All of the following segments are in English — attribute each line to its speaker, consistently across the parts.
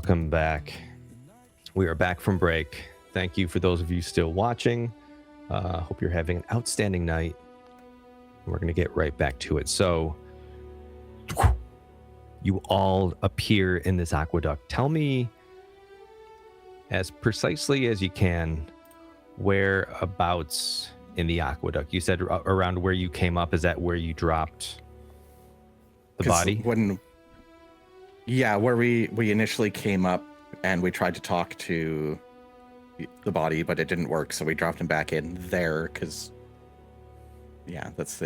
Speaker 1: Welcome back. We are back from break. Thank you for those of you still watching. Hope you're having an outstanding night. We're going to get right back to it. So, you all appear in this aqueduct. Tell me, as precisely as you can, whereabouts in the aqueduct. You said around where you came up. Is that where you dropped the body?
Speaker 2: Where we initially came up and we tried to talk to the body, but it didn't work, so we dropped him back in there because, that's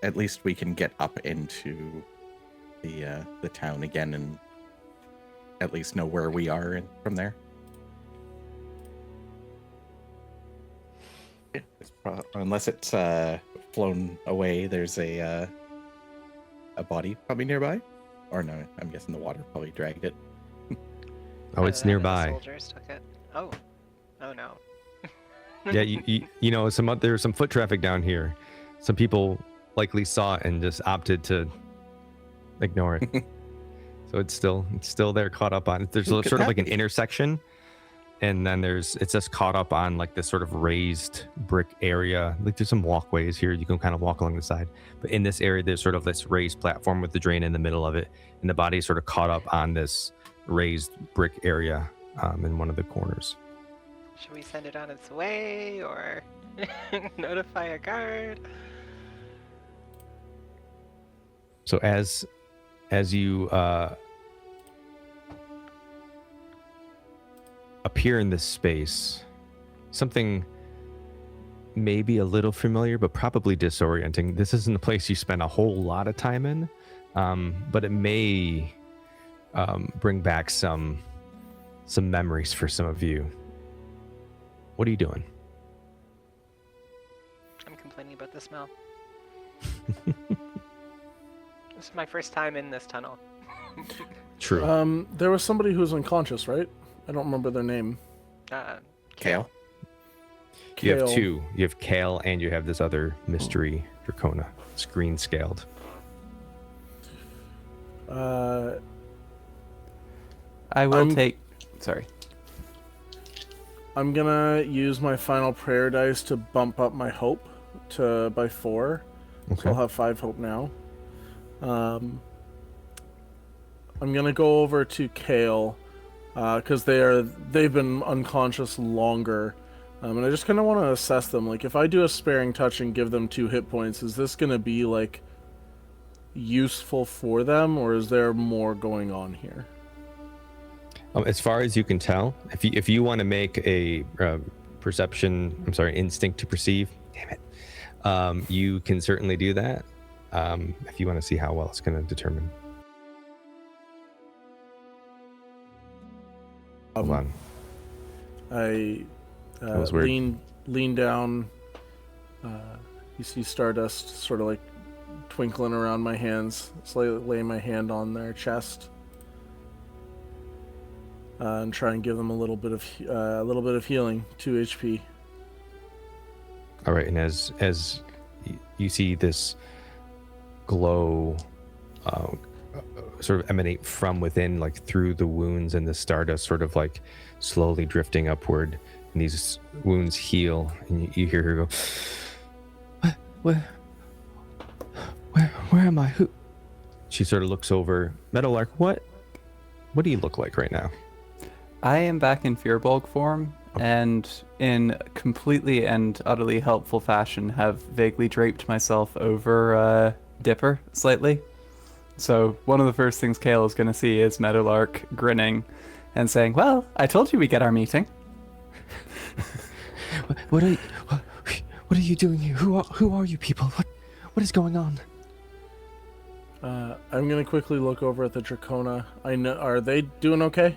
Speaker 2: at least we can get up into the town again and at least know where we are from there. Unless it's flown away, there's a body probably nearby. Or no, I'm guessing the water probably dragged it.
Speaker 1: Oh, it's nearby.
Speaker 3: The soldiers took it. Oh no.
Speaker 1: Yeah, you know, there's some foot traffic down here. Some people likely saw it and just opted to ignore it. So it's still there, caught up on. There's sort of like an intersection, and then it's just caught up on like this sort of raised brick area. Like there's some walkways here. You can kind of walk along the side, but in this area, there's sort of this raised platform with the drain in the middle of it, and the body is sort of caught up on this raised brick area in one of the corners.
Speaker 3: Should we send it on its way or notify a guard?
Speaker 1: So as you appear in this space, something maybe a little familiar, but probably disorienting. This isn't a place you spend a whole lot of time in, but it may bring back some memories for some of you. What are you doing?
Speaker 3: I'm complaining about the smell. This is my first time in this tunnel.
Speaker 1: True.
Speaker 4: There was somebody who was unconscious, right? I don't remember their name.
Speaker 2: Kael.
Speaker 1: You have two. You have Kael and you have this other mystery Dracona. It's green scaled.
Speaker 5: I will take... Sorry.
Speaker 4: I'm gonna use my final prayer dice to bump up my hope by 4.
Speaker 1: Okay.
Speaker 4: So I'll have 5 hope now. I'm gonna go over to Kael because they've been unconscious longer, and I just kind of want to assess them. Like, if I do a sparing touch and give them 2 hit points, is this gonna be like useful for them, or is there more going on here?
Speaker 1: As far as you can tell, if you want to make a instinct to perceive, damn it, you can certainly do that. If you want to see how well it's going to determine. Hold on.
Speaker 4: I lean down. You see Stardust sort of like twinkling around my hands. So I lay my hand on their chest. And try and give them a little bit of healing, 2 HP.
Speaker 1: All right, and as you see this glow sort of emanate from within, like through the wounds, and the stardust sort of like slowly drifting upward, and these wounds heal, and you hear her go, where am I? Who? She sort of looks over. Meadowlark, what do you look like right now?
Speaker 5: I am back in Fearbulk form, and in completely and utterly helpful fashion have vaguely draped myself over Dipper slightly. So one of the first things Kael is going to see is Meadowlark grinning and saying, "Well, I told you we'd get our meeting."
Speaker 1: What are you doing here? Who are you people? What is going on?
Speaker 4: I'm gonna quickly look over at the Dracona. Are they doing okay?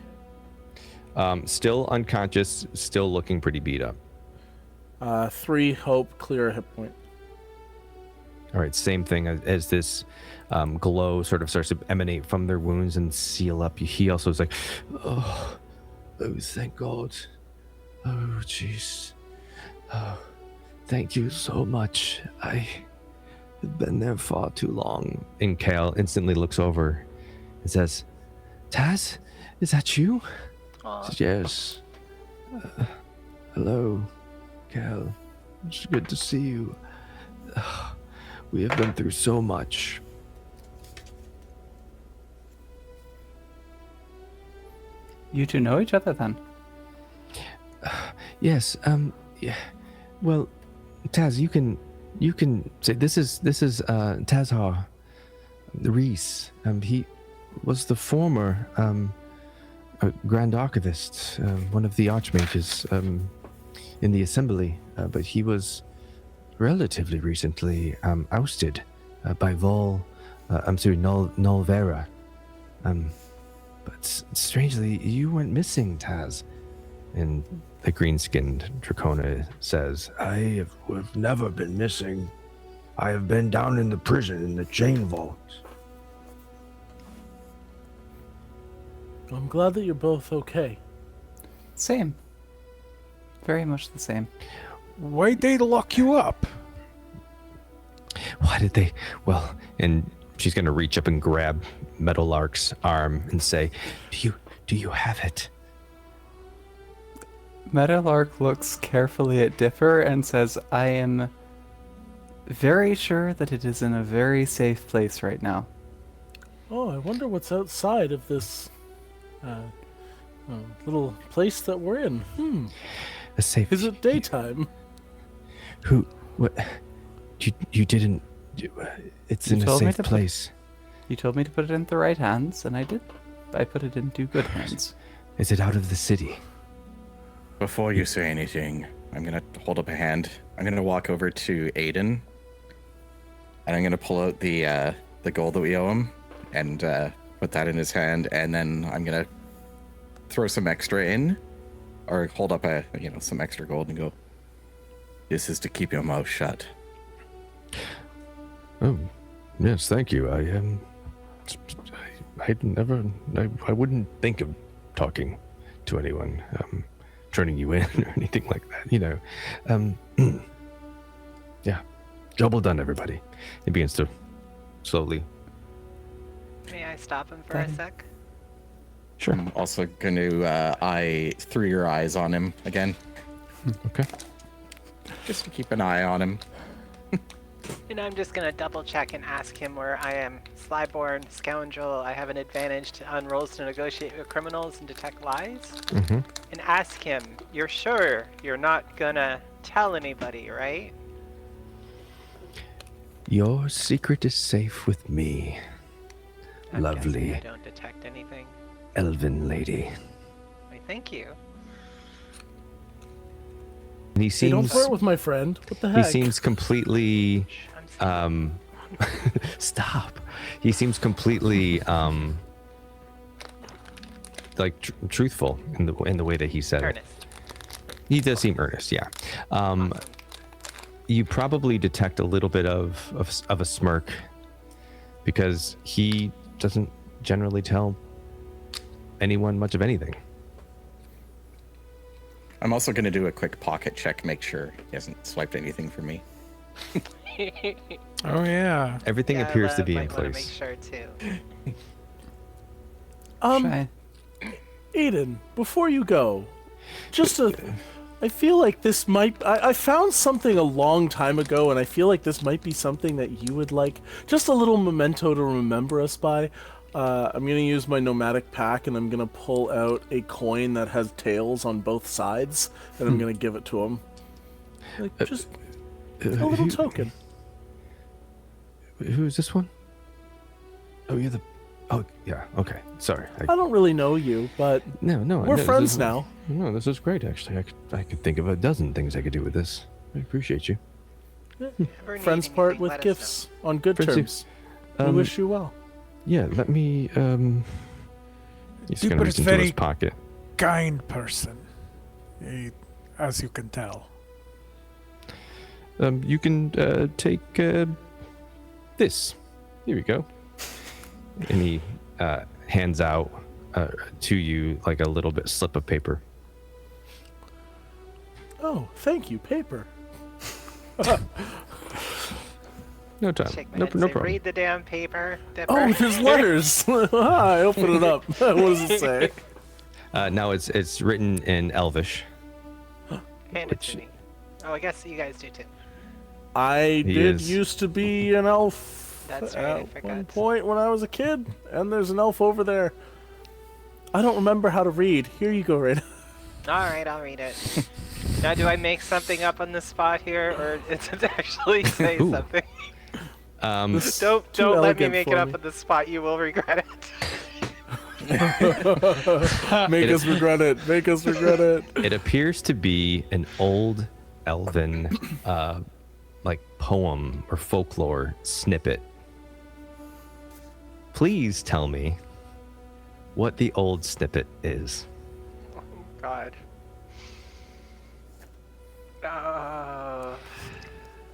Speaker 1: Still unconscious, still looking pretty beat up.
Speaker 4: 3 hope, clear a hit point.
Speaker 1: All right, same thing as this glow sort of starts to emanate from their wounds and seal up. He also is like, oh, thank God. Oh, jeez. Oh, thank you so much. I have been there far too long. And Kael instantly looks over and says, Taz, Is that you?
Speaker 3: Aw.
Speaker 1: Yes. Hello, Kael. It's good to see you. We have been through so much.
Speaker 5: You two know each other then?
Speaker 1: Yes. Yeah. Well, Taz, you can say this is Tazhar, Reese. He was the former Grand Archivist, one of the Archmages in the Assembly, but he was relatively recently ousted by Nulvera. But strangely, you went missing, Taz. And the green-skinned Dracona says, I have never been missing. I have been down in the prison in the chain vault.
Speaker 4: I'm glad that you're both okay.
Speaker 5: Same. Very much the same.
Speaker 6: Why'd they lock you up?
Speaker 1: Why did they? Well, and she's gonna reach up and grab Meadowlark's arm and say, "Do you have it?"
Speaker 5: Meadowlark looks carefully at Dipper and says, I am very sure that it is in a very safe place right now.
Speaker 4: Oh, I wonder what's outside of this little place that we're in.
Speaker 1: A safe.
Speaker 4: Is it daytime?
Speaker 1: Who? What? You didn't. It's
Speaker 5: You
Speaker 1: in a
Speaker 5: told me
Speaker 1: safe
Speaker 5: to put-
Speaker 1: place.
Speaker 5: You told me to put it in the right hands, and I did. I put it into good hands.
Speaker 1: Is it out of the city?
Speaker 2: Before you say anything, I'm gonna hold up a hand. I'm gonna walk over to Aiden, and I'm gonna pull out the gold that we owe him, and put that in his hand, and then I'm gonna throw some extra in, or hold up some extra gold and go. This is to keep your mouth shut.
Speaker 1: Oh, yes, thank you. I wouldn't think of talking to anyone, turning you in or anything like that, Yeah, job well done, everybody. He begins to slowly.
Speaker 3: May I stop him for a sec?
Speaker 1: Sure.
Speaker 2: I'm also going to eye through your eyes on him again,
Speaker 1: Okay.
Speaker 2: just to keep an eye on him.
Speaker 3: And I'm just gonna double check and ask him where I am. Slyborn, scoundrel, I have an advantage on rolls to negotiate with criminals and detect lies.
Speaker 1: Mm-hmm.
Speaker 3: And ask him, you're sure you're not gonna tell anybody, right?
Speaker 1: Your secret is safe with me,
Speaker 3: I'm guessing
Speaker 1: lovely
Speaker 3: I don't detect anything.
Speaker 1: elven lady.
Speaker 3: Why, thank you.
Speaker 1: And he
Speaker 4: Hey, don't
Speaker 1: seems.
Speaker 4: flirt with my friend. What the
Speaker 1: He
Speaker 4: heck?
Speaker 1: seems completely.
Speaker 3: Shh, I'm sorry.
Speaker 1: Stop. He seems completely truthful in the way that he said it.
Speaker 3: Ernest.
Speaker 1: He does seem earnest, yeah.
Speaker 3: Awesome.
Speaker 1: You probably detect a little bit of a smirk because he doesn't generally tell anyone much of anything.
Speaker 2: I'm also going to do a quick pocket check, make sure he hasn't swiped anything for me.
Speaker 6: Oh yeah.
Speaker 1: Everything
Speaker 3: Yeah,
Speaker 1: appears to be in
Speaker 3: might wanna
Speaker 1: place.
Speaker 3: Make sure too.
Speaker 5: Shy.
Speaker 4: Aiden, before you go, I feel like this might. I found something a long time ago, and I feel like this might be something that you would like. Just a little memento to remember us by. I'm gonna use my nomadic pack, and I'm gonna pull out a coin that has tails on both sides, and I'm gonna give it to him. Like just a little token.
Speaker 1: Who is this one? Oh, you're the. Oh, yeah. Okay. Sorry.
Speaker 4: I don't really know you, but
Speaker 1: No.
Speaker 4: we're
Speaker 1: this
Speaker 4: friends
Speaker 1: is-
Speaker 4: now.
Speaker 1: No, this is great. Actually, I could think of a dozen things I could do with this. I appreciate you.
Speaker 3: Ever need
Speaker 4: Friends part
Speaker 3: anything,
Speaker 4: with
Speaker 3: let us
Speaker 4: gifts on good
Speaker 1: Friends
Speaker 4: terms. We
Speaker 1: Um,
Speaker 4: wish you well.
Speaker 1: Yeah. Let me. He's
Speaker 6: Dipper
Speaker 1: gonna
Speaker 6: is
Speaker 1: reach into his
Speaker 6: very-
Speaker 1: pocket.
Speaker 6: Kind person, as you can tell.
Speaker 1: You can take this. Here we go. And he hands out to you like a little bit slip of paper.
Speaker 4: Oh, thank you, paper.
Speaker 1: No time.
Speaker 3: Shake my
Speaker 1: No,
Speaker 3: head and
Speaker 1: no
Speaker 3: say,
Speaker 1: problem.
Speaker 3: read the damn paper, Dipper.
Speaker 4: Oh, there's letters. I open it up. What does it say?
Speaker 1: No, it's written in Elvish.
Speaker 3: Hand it to me. Oh, I guess you guys do too.
Speaker 4: I
Speaker 1: He
Speaker 4: did
Speaker 1: is-
Speaker 4: used to be an elf
Speaker 3: That's right, I
Speaker 4: at
Speaker 3: forgot.
Speaker 4: one point when I was a kid, and there's an elf over there. I don't remember how to read. Here you go, Raina.
Speaker 3: Alright, I'll read it. Now, do I make something up on the spot here, or does it actually say
Speaker 1: Ooh.
Speaker 3: something?
Speaker 4: This-
Speaker 3: Don't
Speaker 4: too
Speaker 3: let me
Speaker 4: elegant
Speaker 3: make
Speaker 4: for
Speaker 3: it up
Speaker 4: me.
Speaker 3: on the spot. You will regret it.
Speaker 4: Make us regret it. Make us regret it.
Speaker 1: It appears to be an old elven, like poem or folklore snippet. Please tell me what the old snippet is.
Speaker 3: Oh God.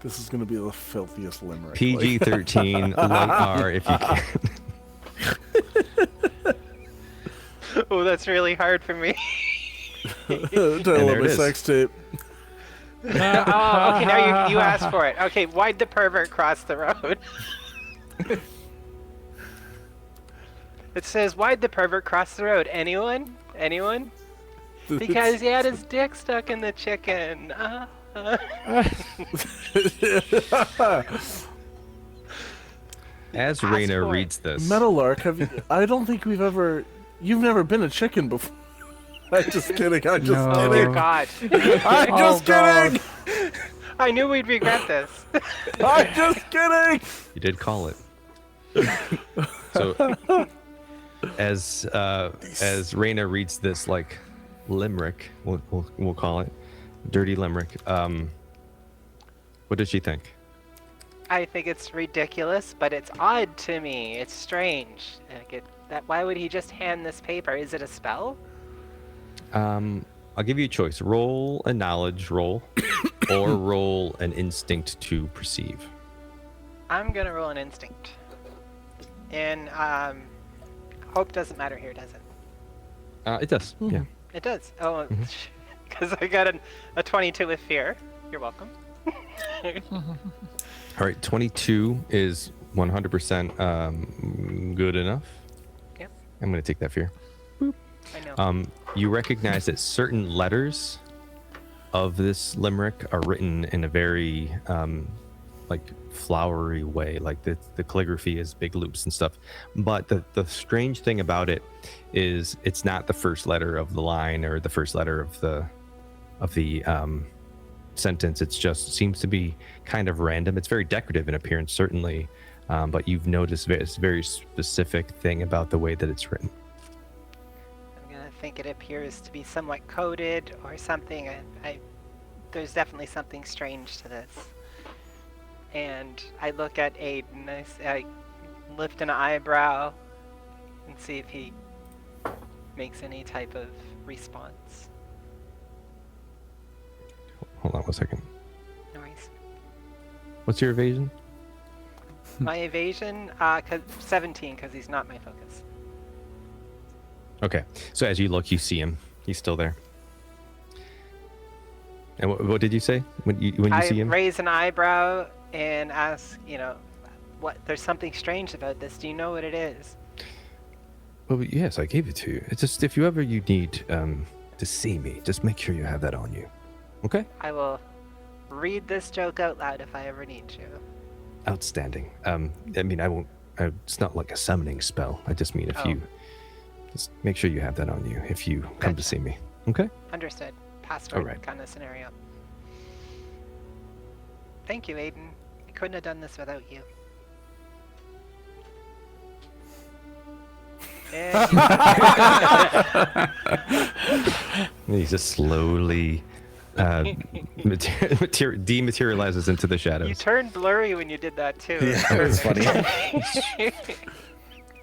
Speaker 4: This is gonna be the filthiest limerick.
Speaker 1: PG-13, light R if you can.
Speaker 3: Oh, that's really hard for me.
Speaker 4: Tell
Speaker 1: there
Speaker 4: them
Speaker 1: it
Speaker 4: my
Speaker 1: is.
Speaker 4: sex tape.
Speaker 3: Oh, okay, now you asked for it. Okay, why'd the pervert cross the road? It says, why'd the pervert cross the road? Anyone? Anyone? Because he had his dick stuck in the chicken.
Speaker 1: As
Speaker 3: Ask
Speaker 1: Raina
Speaker 3: for it.
Speaker 1: reads this,
Speaker 4: Meadowlark, have you? I don't think we've ever. You've never been a chicken before. I'm just kidding. I'm just
Speaker 5: No.
Speaker 3: Oh dear
Speaker 4: kidding.
Speaker 3: God.
Speaker 4: I'm just
Speaker 5: God.
Speaker 4: kidding.
Speaker 3: I knew we'd regret this.
Speaker 4: I'm just kidding.
Speaker 1: you did call it. So, as Raina reads this like limerick, we'll call it dirty limerick. What does she think?
Speaker 3: I think it's ridiculous, but it's odd to me. It's strange. Why would he just hand this paper? Is it a spell?
Speaker 1: I'll give you a choice: roll a knowledge roll, or roll an instinct to perceive.
Speaker 3: I'm gonna roll an instinct. And hope doesn't matter here, does it?
Speaker 1: It does. Yeah.
Speaker 3: It does. Oh, because I got a 22 with fear. You're welcome.
Speaker 1: All right. 22 is 100% good enough.
Speaker 3: Yep.
Speaker 1: I'm gonna take that fear.
Speaker 3: I know.
Speaker 1: You recognize that certain letters of this limerick are written in a very like flowery way, like the calligraphy is big loops and stuff. But the strange thing about it is it's not the first letter of the line or the first letter of the sentence. It's just seems to be kind of random. It's very decorative in appearance, certainly, but you've noticed this very specific thing about the way that it's written.
Speaker 3: I'm gonna think it appears to be somewhat coded or something. There's definitely something strange to this. And I look at Aiden, I lift an eyebrow and see if he makes any type of response.
Speaker 1: Hold on one second.
Speaker 3: No worries.
Speaker 1: What's your evasion?
Speaker 3: My evasion, 17, because he's not my focus.
Speaker 1: Okay. So as you look, you see him. He's still there. And what did you say when you
Speaker 3: I
Speaker 1: see him?
Speaker 3: raise an eyebrow and ask, what? There's something strange about this. Do you know what it is?
Speaker 1: Well, yes, I gave it to you. It's just if you need to see me, just make sure you have that on you. Okay?
Speaker 3: I will read this joke out loud if I ever need to.
Speaker 1: Outstanding. I mean, I won't. It's not like a summoning spell. I just mean if you just make sure you have that on you if you come to
Speaker 3: Gotcha.
Speaker 1: see me. Okay?
Speaker 3: Understood. Password
Speaker 1: Alright.
Speaker 3: kind of scenario. Thank you, Aiden. I couldn't have done this without you. And
Speaker 1: He just slowly dematerializes into the
Speaker 3: you
Speaker 1: shadows.
Speaker 3: turned blurry when you did that too.
Speaker 2: Yeah, it was funny.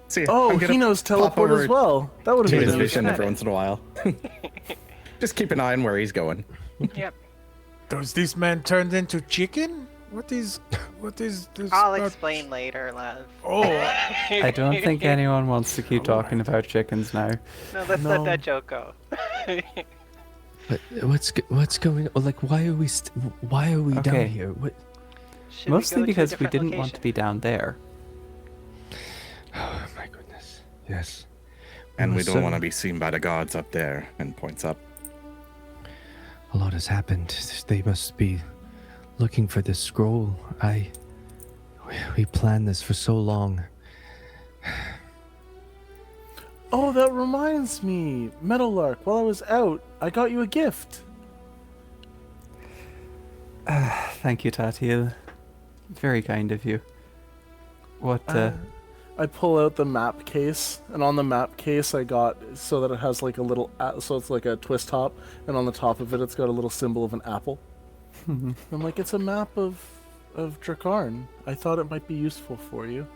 Speaker 2: See,
Speaker 4: Oh,
Speaker 2: I'm gonna
Speaker 4: he knows
Speaker 2: pop
Speaker 4: teleport
Speaker 2: over
Speaker 4: as well. That would
Speaker 2: to
Speaker 4: have
Speaker 2: his
Speaker 4: been
Speaker 2: vision
Speaker 3: Look at
Speaker 2: every
Speaker 3: it.
Speaker 2: once in a while. Just keep an eye on where he's going.
Speaker 3: Yep.
Speaker 6: Does this man turned into chicken? What is this?
Speaker 3: I'll
Speaker 6: about-
Speaker 3: explain later, love.
Speaker 6: Oh,
Speaker 5: I don't think anyone wants to keep talking about chickens now.
Speaker 3: No, let's let
Speaker 4: No.
Speaker 3: that joke go.
Speaker 1: But what's going on? Like, why are we down
Speaker 5: Okay.
Speaker 1: here? What?
Speaker 3: Should we
Speaker 5: Mostly
Speaker 3: go to a
Speaker 5: because we
Speaker 3: different
Speaker 5: didn't want to
Speaker 3: location?
Speaker 5: be down there.
Speaker 1: Oh my goodness. Yes.
Speaker 2: And we don't
Speaker 1: So-
Speaker 2: want to be seen by the gods up there. And points up.
Speaker 1: A lot has happened. They must be looking for this scroll. We planned this for so long.
Speaker 4: Oh, that reminds me. Meadowlark, while I was out, I got you a gift.
Speaker 5: Thank you, Tatil. Very kind of you. What,
Speaker 4: I pull out the map case, and on the map case I got so that it has like a little, so it's like a twist top, and on the top of it it's got a little symbol of an apple. I'm like, it's a map of Drakarn. I thought it might be usle for you.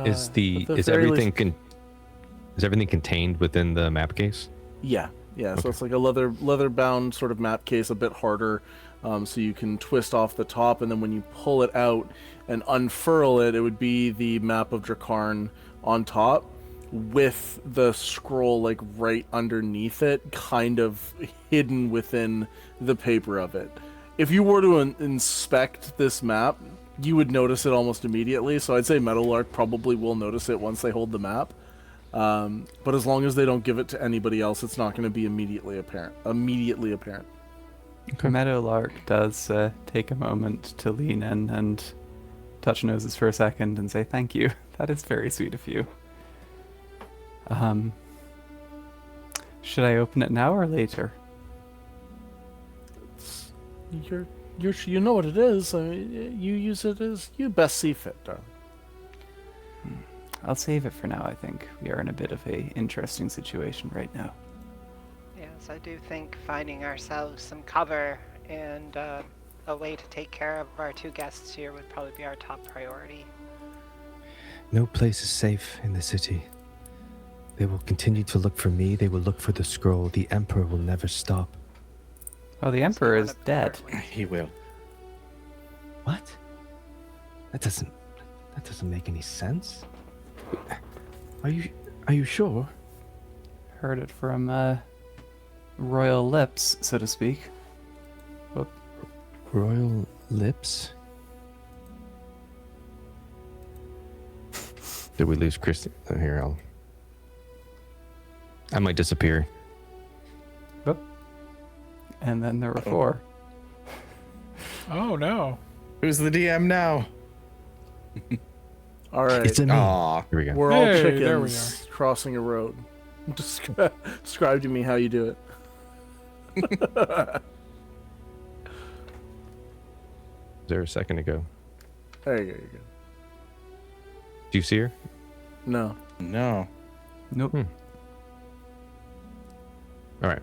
Speaker 1: Is
Speaker 4: at the
Speaker 1: is
Speaker 4: very
Speaker 1: everything
Speaker 4: least-
Speaker 1: is everything contained within the map case?
Speaker 4: Yeah. So
Speaker 1: Okay.
Speaker 4: it's like a leather bound sort of map case, a bit harder, so you can twist off the top, and then when you pull it out and unfurl it, it would be the map of Drakarn on top, with the scroll like right underneath it, kind of hidden within the paper of it. If you were to inspect this map, you would notice it almost immediately. So I'd say Meadowlark probably will notice it once they hold the map. But as long as they don't give it to anybody else, it's not going to be immediately apparent.
Speaker 5: Meadowlark does take a moment to lean in and touch noses for a second and say thank you. That is very sweet of you. Should I open it now or later?
Speaker 4: You know what it is. I mean, you use it as you best see fit, darling.
Speaker 5: I'll save it for now, I think. We are in a bit of a interesting situation right now.
Speaker 3: Yes, I do think finding ourselves some cover and a way to take care of our two guests here would probably be our top priority.
Speaker 1: No place is safe in the city. They will continue to look for me. They will look for the scroll. The Emperor will never stop.
Speaker 5: Oh, the Emperor is dead.
Speaker 2: He will.
Speaker 1: What? That doesn't make any sense. Are you sure?
Speaker 5: Heard it from royal lips, so to speak.
Speaker 1: Royal lips? Did we lose Christy? Here, I might disappear.
Speaker 5: And then there were four.
Speaker 6: Oh no.
Speaker 2: Who's the DM now?
Speaker 4: All right,
Speaker 1: It's a me.
Speaker 2: Aw.
Speaker 1: Here we go.
Speaker 4: we're all
Speaker 6: Hey,
Speaker 4: chickens
Speaker 6: there we
Speaker 4: crossing a road. Describe to me how you do it.
Speaker 1: There a second ago.
Speaker 4: There you go. You're good.
Speaker 1: Do you see her?
Speaker 4: No.
Speaker 2: No.
Speaker 5: Nope.
Speaker 1: All right.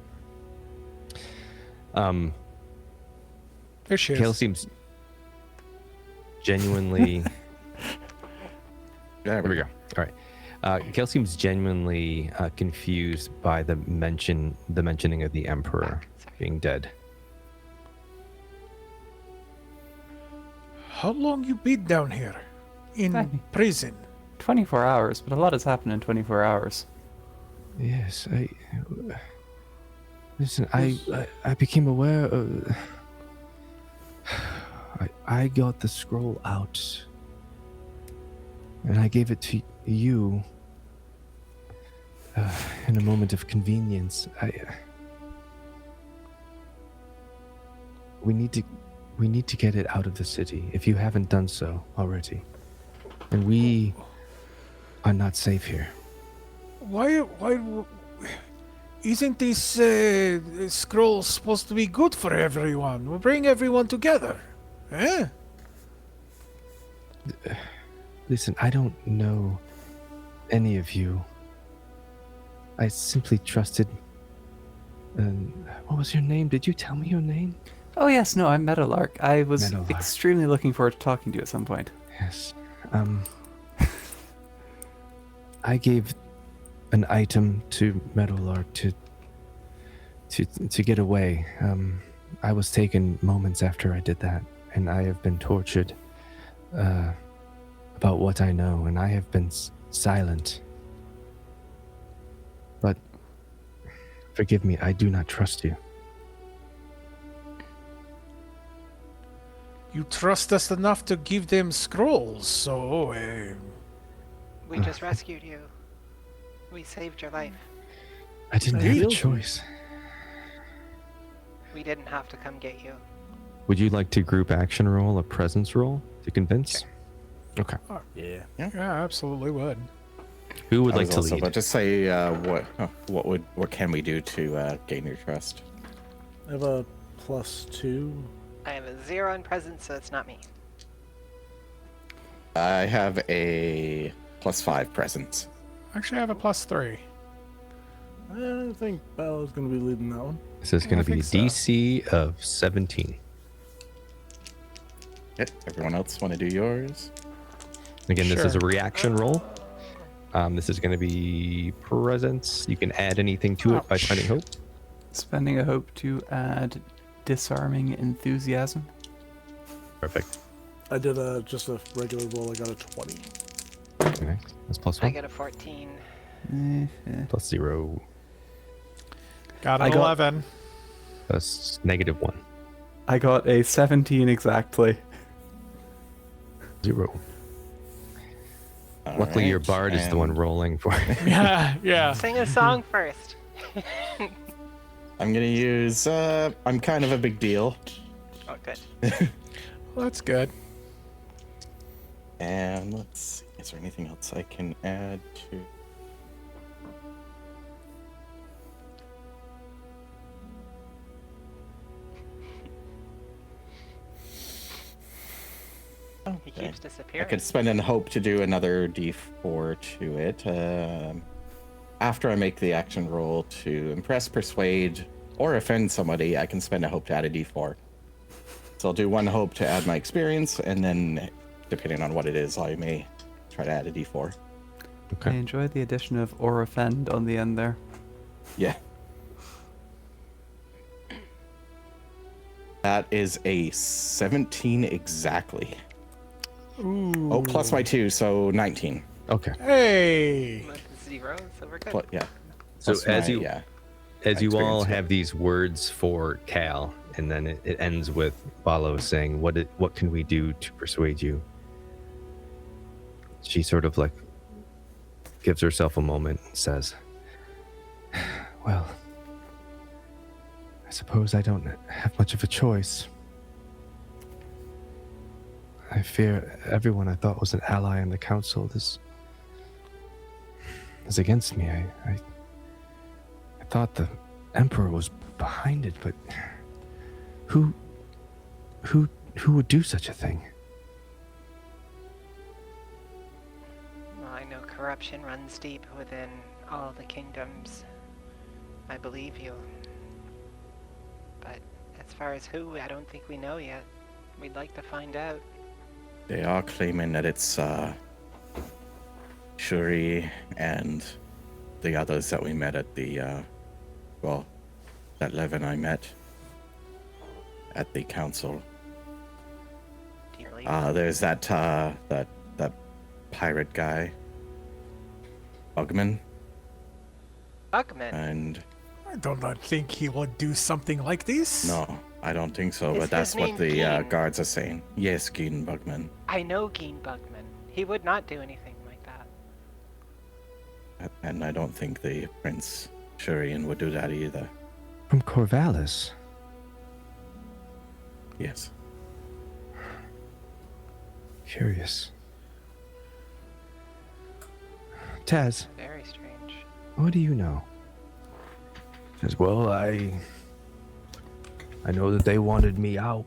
Speaker 6: There she is.
Speaker 1: Kael seems genuinely.
Speaker 2: There
Speaker 1: There we go. All right. Kael seems genuinely confused by the mentioning of the Emperor being dead.
Speaker 6: How long you been down here? In
Speaker 5: Hi.
Speaker 6: prison?
Speaker 5: 24 hours, but a lot has happened in 24 hours.
Speaker 1: Yes, listen. I became aware of. I got the scroll out, and I gave it to you in a moment of convenience. We need to get it out of the city if you haven't done so already, and we are not safe here.
Speaker 6: Why isn't this scroll supposed to be good for everyone? We bring everyone together. Eh?
Speaker 1: Listen, I don't know any of you. I simply trusted. What was your name? Did you tell me your name?
Speaker 5: Oh yes, no, I'm Meadowlark. I was
Speaker 1: Meadowlark.
Speaker 5: extremely looking forward to talking to you at some point.
Speaker 1: Yes. I gave an item to Meadowlark to get away. I was taken moments after I did that, and I have been tortured about what I know, and I have been silent. But forgive me, I do not trust you.
Speaker 6: You trust us enough to give them scrolls, so
Speaker 3: We just rescued you. We saved your life.
Speaker 1: I didn't
Speaker 4: I
Speaker 1: have a
Speaker 4: healed you.
Speaker 1: choice.
Speaker 3: We didn't have to come get you.
Speaker 1: Would you like to group action roll a presence roll to convince?
Speaker 3: Sure.
Speaker 1: Okay.
Speaker 4: Yeah.
Speaker 6: Yeah, absolutely would.
Speaker 1: Who would
Speaker 2: I
Speaker 1: like
Speaker 2: was
Speaker 1: to
Speaker 2: also
Speaker 1: lead?
Speaker 2: about to say what can we do to gain your trust?
Speaker 4: I have a +2.
Speaker 3: I have a 0 in presence, so it's not me.
Speaker 2: I have a +5 presence.
Speaker 6: Actually, I have a +3.
Speaker 4: I think Bella's gonna be leading that one.
Speaker 1: This is
Speaker 6: I
Speaker 1: going to be
Speaker 6: think so.
Speaker 1: DC of 17.
Speaker 2: Yep. Everyone else want to do yours?
Speaker 1: Again, this is a
Speaker 6: Sure.
Speaker 1: reaction roll. This is going to be presence. You can add anything to it by spending hope.
Speaker 5: Spending a hope to add disarming enthusiasm.
Speaker 1: Perfect.
Speaker 4: I did just a regular roll. I got a 20.
Speaker 1: Okay. That's plus
Speaker 3: I
Speaker 1: 1.
Speaker 3: get a 14.
Speaker 1: Plus 0.
Speaker 6: Got
Speaker 5: I
Speaker 6: an
Speaker 5: got-
Speaker 6: 11.
Speaker 1: That's -1.
Speaker 5: I got a 17 exactly.
Speaker 1: 0. Luckily, your bard is the one rolling for it.
Speaker 6: Yeah, yeah.
Speaker 3: Sing a song first.
Speaker 2: I'm gonna use. I'm kind of a big deal,
Speaker 3: Oh, good.
Speaker 6: Well, that's good.
Speaker 2: and let's see. Is there anything else I can add to?
Speaker 3: He
Speaker 2: Okay.
Speaker 3: keeps
Speaker 2: I
Speaker 3: disappearing.
Speaker 2: could spend an hope to do another D4 to it. After I make the action roll to impress, persuade, or offend somebody, I can spend a hope to add a D4. So I'll do one hope to add my experience, and then depending on what it is, I may try to add a D4.
Speaker 5: I
Speaker 1: Okay.
Speaker 5: enjoy the addition of or offend on the end there.
Speaker 2: Yeah. That is a 17 exactly.
Speaker 6: Ooh.
Speaker 2: Oh, plus my 2, so 19.
Speaker 1: Okay.
Speaker 6: Hey.
Speaker 3: With 0, so we're good.
Speaker 2: Yeah.
Speaker 1: So
Speaker 2: Plus
Speaker 1: as
Speaker 2: my-
Speaker 1: you
Speaker 2: yeah.
Speaker 1: as you all
Speaker 2: experience, yeah.
Speaker 1: have these words for Kael, and then it ends with Balo saying, "What can we do to persuade you?" She sort of like gives herself a moment and says, "Well, I suppose I don't have much of a choice. I fear everyone I thought was an ally in the council is against me. I thought the Emperor was behind it, but who would do such a thing?"
Speaker 3: Well, I know corruption runs deep within all the kingdoms. I believe you. But as far as who, I don't think we know yet. We'd like to find out.
Speaker 2: They are claiming that it's Shuri and the others that we met at the that Levin I met at the council.
Speaker 3: Do you believe?
Speaker 2: There's that pirate guy, Bugman,
Speaker 3: Bugman.
Speaker 2: and
Speaker 6: I do not think he would do something like this.
Speaker 2: no, I don't think so,
Speaker 3: Is
Speaker 2: but that's
Speaker 3: his
Speaker 2: what
Speaker 3: name
Speaker 2: the
Speaker 3: Geen?
Speaker 2: guards are saying. Yes, Geen Bugman.
Speaker 3: I know Geen Bugman. He would not do anything like that.
Speaker 2: And I don't think the Prince Shurian would do that either.
Speaker 1: From Corvallis.
Speaker 2: Yes.
Speaker 1: Curious. Taz,
Speaker 3: Very strange.
Speaker 1: what do you know? Says, well, I know that they wanted me out.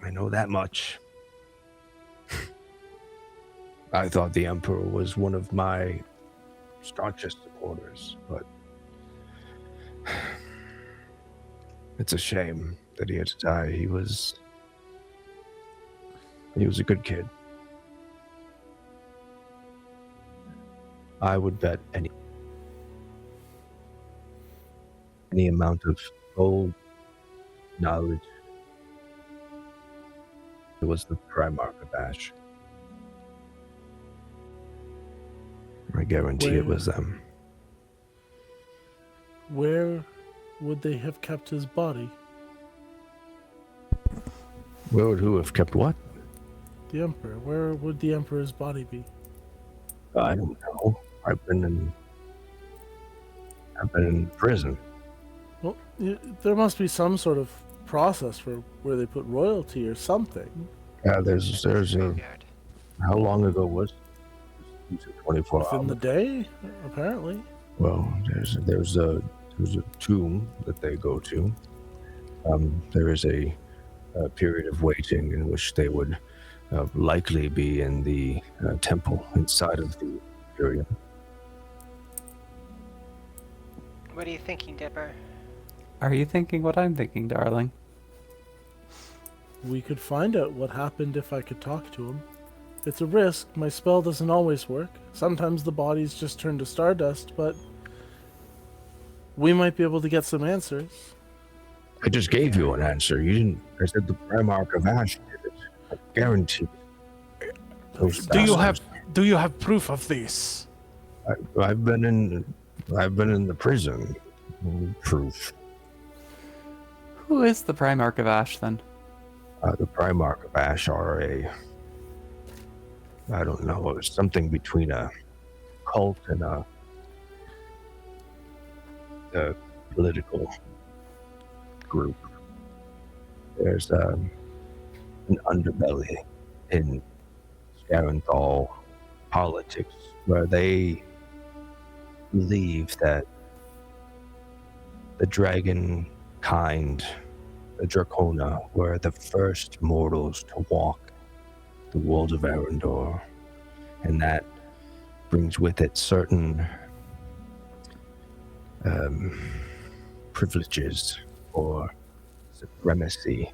Speaker 1: I know that much. I thought the Emperor was one of my staunchest supporters, but it's a shame that he had to die. He was a good kid. I would bet any amount of gold, knowledge. It was the Primarch of Ash. I guarantee it was them.
Speaker 4: Where would they have kept his body?
Speaker 1: Where would who have kept what?
Speaker 4: The Emperor. Where would the Emperor's body be?
Speaker 1: I don't know. I've been in
Speaker 7: I've been in prison.
Speaker 4: Well, there must be some sort of process for where they put royalty or something.
Speaker 7: Yeah, there's a.
Speaker 3: Graveyard.
Speaker 7: How long ago was it? You said 24
Speaker 4: Within
Speaker 7: hours.
Speaker 4: the day, apparently.
Speaker 7: Well, there's a tomb that they go to. There is a period of waiting in which they would likely be in the temple inside of the area.
Speaker 3: What are you thinking, Dipper?
Speaker 5: Are you thinking what I'm thinking, darling?
Speaker 4: We could find out what happened if I could talk to him. It's a risk. My spell doesn't always work. Sometimes the bodies just turn to stardust, but we might be able to get some answers.
Speaker 7: I just gave you an answer. You didn't. I said the Primarch of Ash did it. I guarantee. Those
Speaker 6: Do you
Speaker 7: bastards.
Speaker 6: have proof of this?
Speaker 7: I've been in the prison. Proof.
Speaker 5: Who is the Primarch of Ash then?
Speaker 7: The Primarch of Ash are I don't know, something between a cult and a political group. There's an underbelly in Scarenthal politics where they believe that the dragon kind, the Dracona, were the first mortals to walk the world of Arendor, and that brings with it certain privileges or supremacy.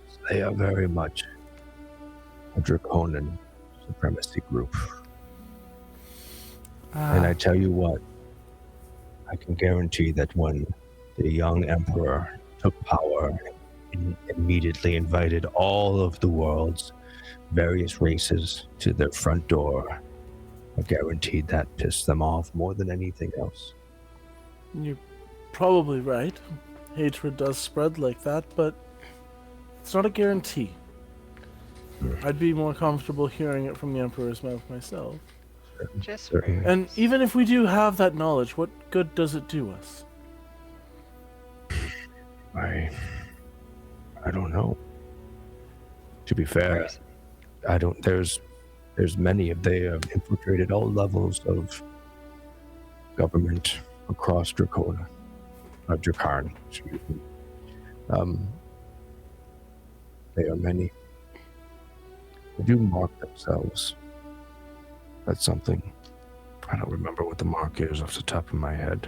Speaker 7: So they are very much a Draconan supremacy group. And I tell you what, I can guarantee that when the young emperor took power and immediately invited all of the world's various races to their front door, I guaranteed that pissed them off more than anything else.
Speaker 4: You're probably right. Hatred does spread like that, but it's not a guarantee. I'd be more comfortable hearing it from the Emperor's mouth myself.
Speaker 3: Just
Speaker 7: Certainly.
Speaker 4: And even if we do have that knowledge, what good does it do us?
Speaker 7: I don't know. To be fair, I don't. There's many of they have infiltrated all levels of government across Drakarn. Excuse me. They are many. They do mark themselves. That's something. I don't remember what the mark is off the top of my head.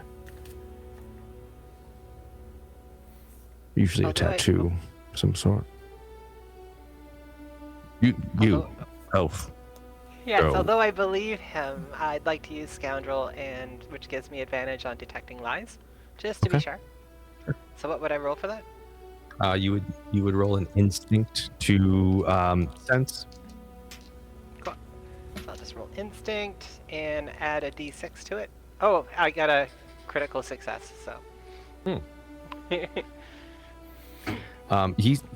Speaker 7: Usually a
Speaker 3: Although I-
Speaker 7: tattoo of some sort. You, elf.
Speaker 3: Yes,
Speaker 7: Go.
Speaker 3: although I believe him, I'd like to use Scoundrel, and which gives me advantage on detecting lies, just to be
Speaker 7: Okay.
Speaker 3: sure.
Speaker 7: Sure.
Speaker 3: So what would I roll for that?
Speaker 1: You would roll an instinct to sense.
Speaker 3: Cool. So I'll just roll Instinct and add a d6 to it. Oh, I got a critical success, so.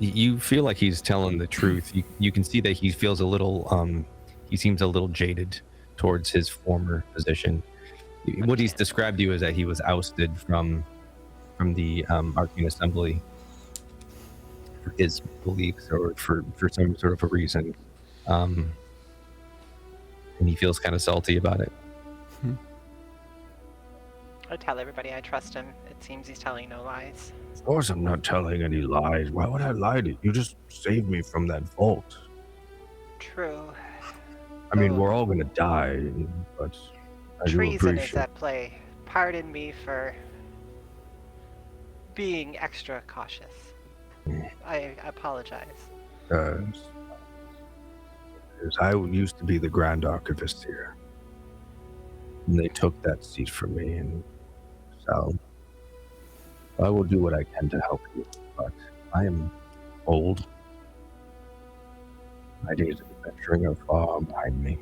Speaker 1: You feel like he's telling the truth. You can see that he feels a little he seems a little jaded towards his former position. What he's described to you is that he was ousted from the Arcane Assembly for his beliefs or for some sort of a reason, and he feels kind of salty about it.
Speaker 3: I tell everybody I trust him. It seems he's telling no lies.
Speaker 7: Of course I'm not telling any lies. Why would I lie to you? You just saved me from that vault.
Speaker 3: True.
Speaker 7: I mean,
Speaker 3: Oh.
Speaker 7: we're all gonna die, but I do
Speaker 3: Treason is
Speaker 7: appreciate
Speaker 3: at play. Pardon me for being extra cautious. I apologize.
Speaker 7: I used to be the Grand Archivist here. And they took that seat from me, and so I will do what I can to help you, but I am old. My days of adventuring are far behind me.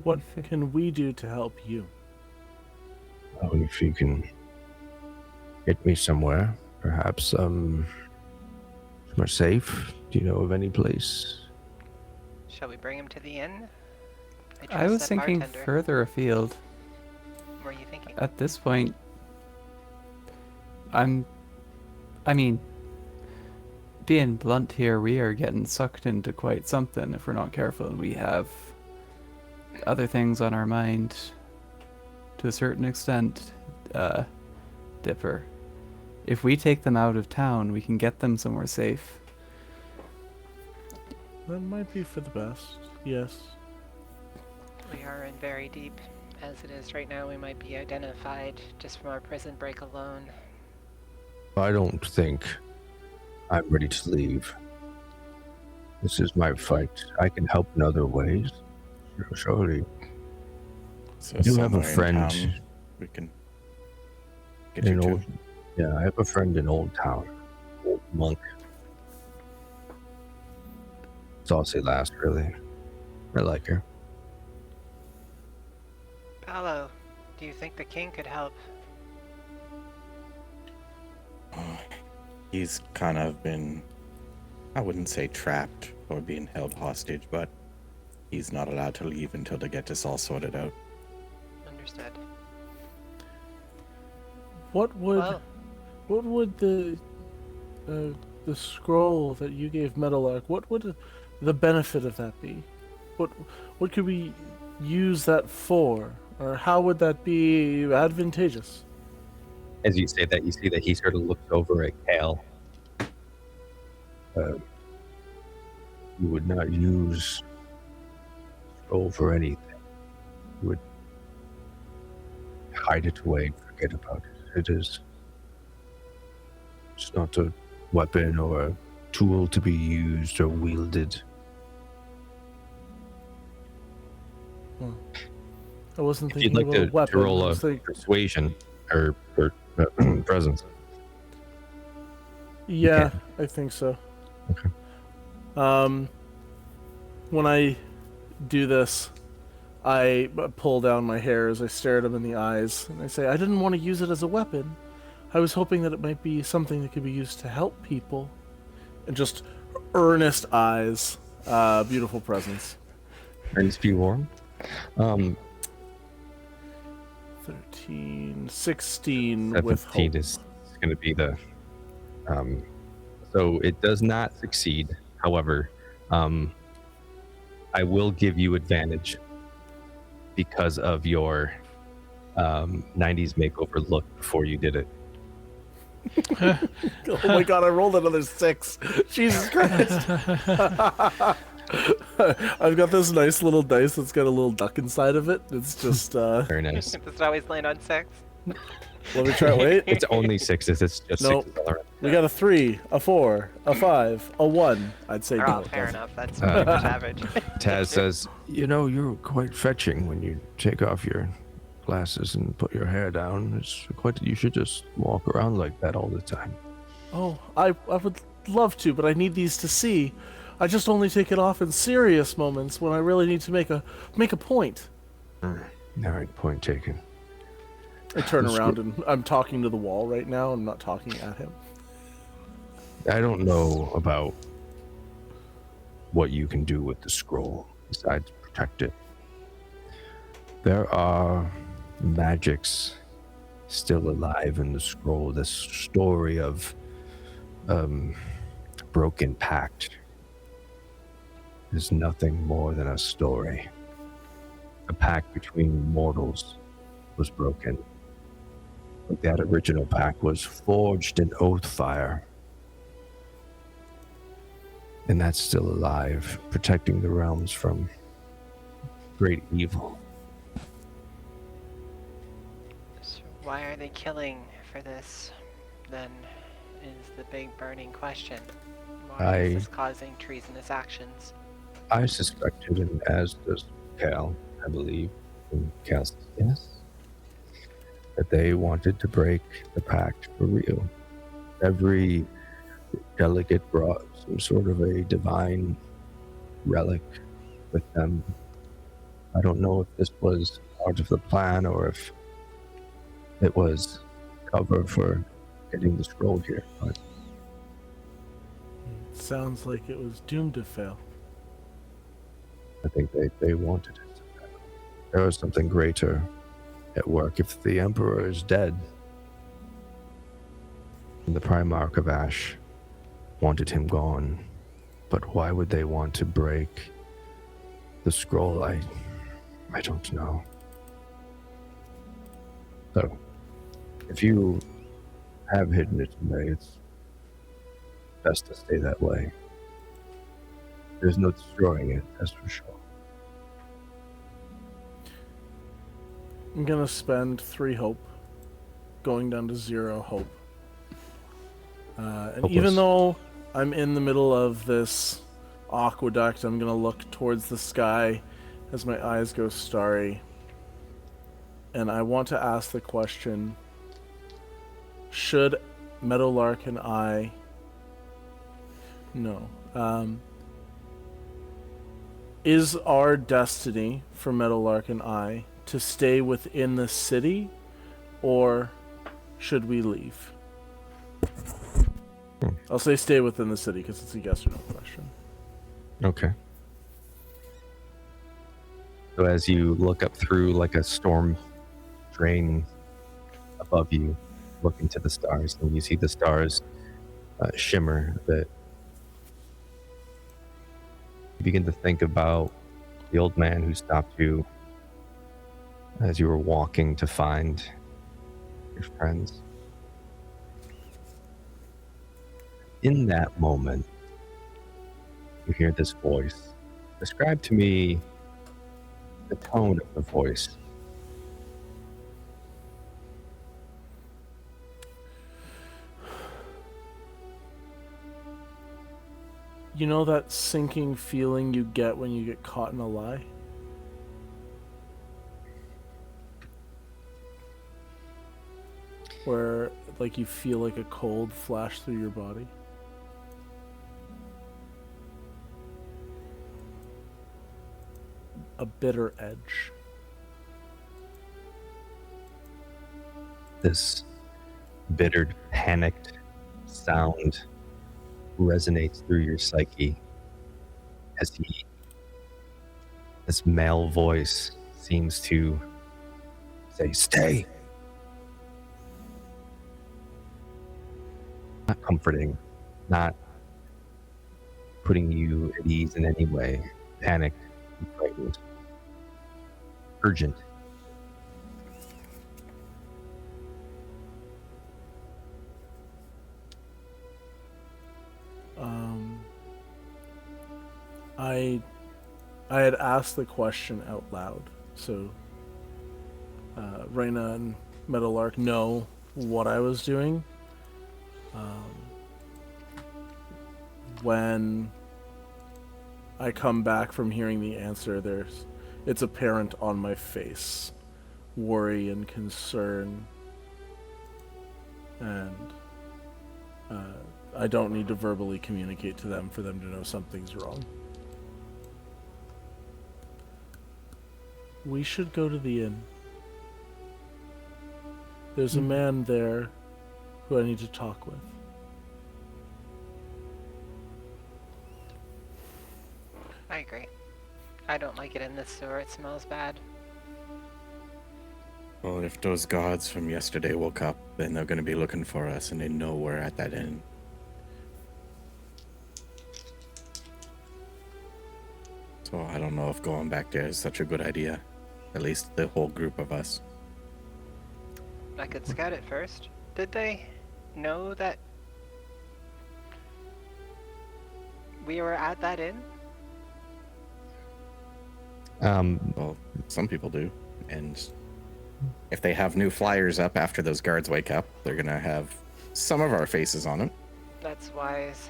Speaker 4: What can we do to help you?
Speaker 7: Well, if you can get me somewhere, perhaps somewhere safe. Do you know of any place?
Speaker 3: Shall we bring him to the inn?
Speaker 5: I
Speaker 3: trust
Speaker 5: was
Speaker 3: that
Speaker 5: thinking
Speaker 3: bartender.
Speaker 5: further afield.
Speaker 3: were you thinking?
Speaker 5: At this point, I mean, being blunt here, we are getting sucked into quite something if we're not careful. We have other things on our mind to a certain extent, Dipper. If we take them out of town, we can get them somewhere safe.
Speaker 4: That might be for the best. Yes.
Speaker 3: We are in very deep. As it is right now, we might be identified just from our prison break alone.
Speaker 7: I don't think I'm ready to leave. This is my fight. I can help in other ways. Surely.
Speaker 2: So
Speaker 7: I do have a
Speaker 2: somewhere in
Speaker 7: friend
Speaker 2: town we can get you
Speaker 7: in
Speaker 2: to.
Speaker 7: Old. Yeah, I have a friend in Old Town. Old Monk. Saucy lass, really. I like her.
Speaker 3: Paolo, do you think the king could help?
Speaker 2: He's kind of been, I wouldn't say trapped or being held hostage, but he's not allowed to leave until they get this all sorted out.
Speaker 3: Understood.
Speaker 4: What would
Speaker 3: Well,
Speaker 4: the scroll that you gave Meadowlark? What would the benefit of that be? What could we use that for, or how would that be advantageous?
Speaker 1: As you say that, you see that he sort of looks over at Kael.
Speaker 7: You would not use scroll for anything. You would hide it away and forget about it. It's not a weapon or a tool to be used or wielded.
Speaker 4: I wasn't
Speaker 1: If you'd
Speaker 4: thinking
Speaker 1: like
Speaker 4: about a
Speaker 1: to
Speaker 4: weapon.
Speaker 1: roll
Speaker 4: I
Speaker 1: a
Speaker 4: was thinking-
Speaker 1: persuasion or presence.
Speaker 4: Yeah, I think so.
Speaker 1: Okay.
Speaker 4: When I do this, I pull down my hair as I stare at him in the eyes, and I say, I didn't want to use it as a weapon. I was hoping that it might be something that could be used to help people. And just earnest eyes, beautiful presence.
Speaker 1: Ernest P. Warm.
Speaker 4: 13, 16 with
Speaker 1: 17
Speaker 4: hope.
Speaker 1: is going to be the so it does not succeed. However, I will give you advantage because of your 90s makeover look before you did it.
Speaker 4: Oh my god, I rolled another 6. Jesus Christ. I've got this nice little dice that's got a little duck inside of it. It's just,
Speaker 1: Very nice.
Speaker 3: does it always land on 6?
Speaker 4: let me try, wait.
Speaker 1: It's only 6s. It's just
Speaker 4: Nope.
Speaker 1: 6s all around.
Speaker 4: We got a 3, a 4, a 5, a 1. I'd say
Speaker 3: Oh,
Speaker 4: no. it
Speaker 3: fair
Speaker 4: doesn't.
Speaker 3: enough. That's
Speaker 1: Uh,
Speaker 3: pretty much average.
Speaker 1: Taz says,
Speaker 7: You know, you're quite fetching when you take off your glasses and put your hair down. It's quite. You should just walk around like that all the time.
Speaker 4: Oh, I would love to, but I need these to see. I just only take it off in serious moments when I really need to make a point.
Speaker 7: All right, point taken.
Speaker 4: I turn
Speaker 7: That's
Speaker 4: around and I'm talking to the wall right now. I'm not talking at him.
Speaker 7: I don't know about what you can do with the scroll besides protect it. There are magics still alive in the scroll. This story of broken pact is nothing more than a story. A pact between mortals was broken. But that original pact was forged in Oathfyre. And that's still alive, protecting the realms from great evil.
Speaker 3: So why are they killing for this? Then is the big burning question. Why is this causing treasonous actions?
Speaker 7: I suspected, and as does Kael, I believe, and Kael says yes, that they wanted to break the pact for real. Every delegate brought some sort of a divine relic with them. I don't know if this was part of the plan or if it was cover for getting the scroll here, but
Speaker 4: Sounds like it was doomed to fail.
Speaker 7: I think they wanted it. There was something greater at work. If the Emperor is dead, the Primarch of Ash wanted him gone. But why would they want to break the scroll? I don't know. So, if you have hidden it today, it's best to stay that way. There's no destroying it, that's for sure.
Speaker 4: I'm gonna spend 3 hope, going down to 0 hope. And
Speaker 1: Hopeless.
Speaker 4: even though I'm in the middle of this aqueduct, I'm gonna look towards the sky as my eyes go starry. And I want to ask the question, should Meadowlark and I... No. Is our destiny for Meadowlark and I to stay within the city, or should we leave? I'll say stay within the city because it's a yes or no question.
Speaker 1: Okay. So as you look up through like a storm drain above you, look into the stars, and you see the stars shimmer a bit. You begin to think about the old man who stopped you as you were walking to find your friends. In that moment, you hear this voice. Describe to me the tone of the voice.
Speaker 4: You know that sinking feeling you get when you get caught in a lie? Where, like, you feel like a cold flash through your body? A bitter edge.
Speaker 1: This bittered, panicked sound resonates through your psyche as this male voice seems to say, "Stay." Not comforting, not putting you at ease in any way. Panicked and frightened. Urgent.
Speaker 4: I had asked the question out loud, so Reyna and Meadowlark know what I was doing. When I come back from hearing the answer, it's apparent on my face, worry and concern, and I don't need to verbally communicate to them for them to know something's wrong. We should go to the inn. There's a man there who I need to talk with.
Speaker 3: I agree. I don't like it in this sewer. It smells bad.
Speaker 2: Well, if those gods from yesterday woke up, then they're going to be looking for us, and they know we're at that inn. So I don't know if going back there is such a good idea. At least the whole group of us.
Speaker 3: I could scout it first. Did they know that we were at that inn?
Speaker 2: Well, some people do. And if they have new flyers up after those guards wake up, they're going to have some of our faces on it.
Speaker 3: That's wise.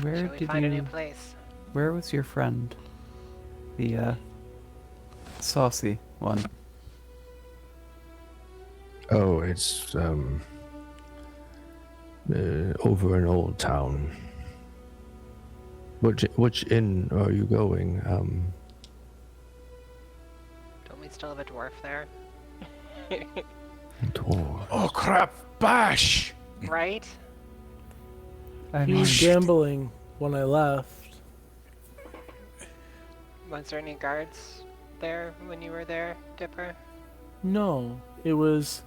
Speaker 5: Where
Speaker 3: Shall we
Speaker 5: did
Speaker 3: find a
Speaker 5: you...
Speaker 3: new place?
Speaker 5: Where was your friend? The, saucy one.
Speaker 7: Oh, it's over in Old Town. Which inn are you going?
Speaker 3: Don't we still have a dwarf there?
Speaker 7: Dwarf.
Speaker 6: Oh crap! Bash!
Speaker 3: Right?
Speaker 5: I
Speaker 4: He
Speaker 5: mean,
Speaker 4: was gambling when I left.
Speaker 3: Was there any guards there when you were there, Dipper?
Speaker 4: No, it was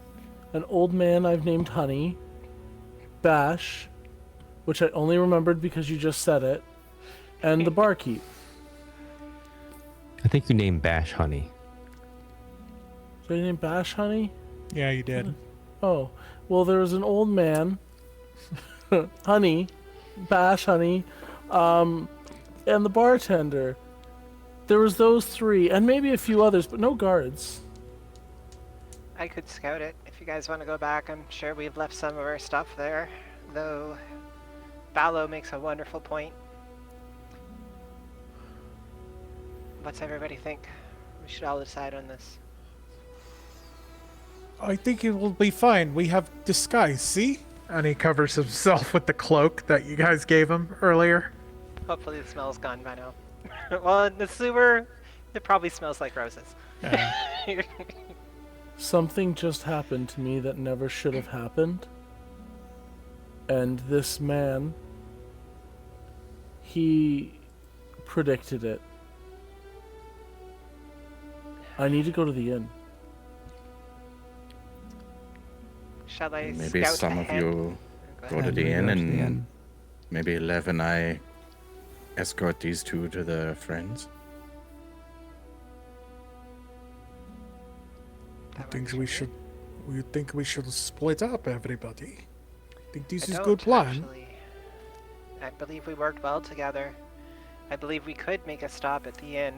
Speaker 4: an old man I've named Honey, Bash, which I only remembered because you just said it, and the barkeep.
Speaker 1: I think you named Bash Honey.
Speaker 4: Did I name Bash Honey?
Speaker 6: Yeah, you did.
Speaker 4: Oh, well, there was an old man, Honey, Bash Honey, and the bartender. There was those three, and maybe a few others, but no guards.
Speaker 3: I could scout it if you guys want to go back. I'm sure we've left some of our stuff there, though Ballo makes a wonderful point. What's everybody think? We should all decide on this.
Speaker 6: I think it will be fine. We have disguise, see? And he covers himself with the cloak that you guys gave him earlier.
Speaker 3: Hopefully the smell's gone by now. Well, in the sewer, it probably smells like roses.
Speaker 4: Something just happened to me that never should have happened. And this man, he predicted it. I need to go to the inn.
Speaker 3: Shall I
Speaker 2: Maybe
Speaker 3: scout
Speaker 2: some of
Speaker 3: ahead?
Speaker 2: you go to
Speaker 5: And
Speaker 2: the
Speaker 5: we
Speaker 2: inn
Speaker 5: go to the
Speaker 2: and
Speaker 5: inn.
Speaker 2: maybe Lev and I escort these two to their friends.
Speaker 6: I think we should split up, everybody. I think this is
Speaker 3: I
Speaker 6: good
Speaker 3: don't,
Speaker 6: plan.
Speaker 3: actually. I believe we worked well together. I believe we could make a stop at the inn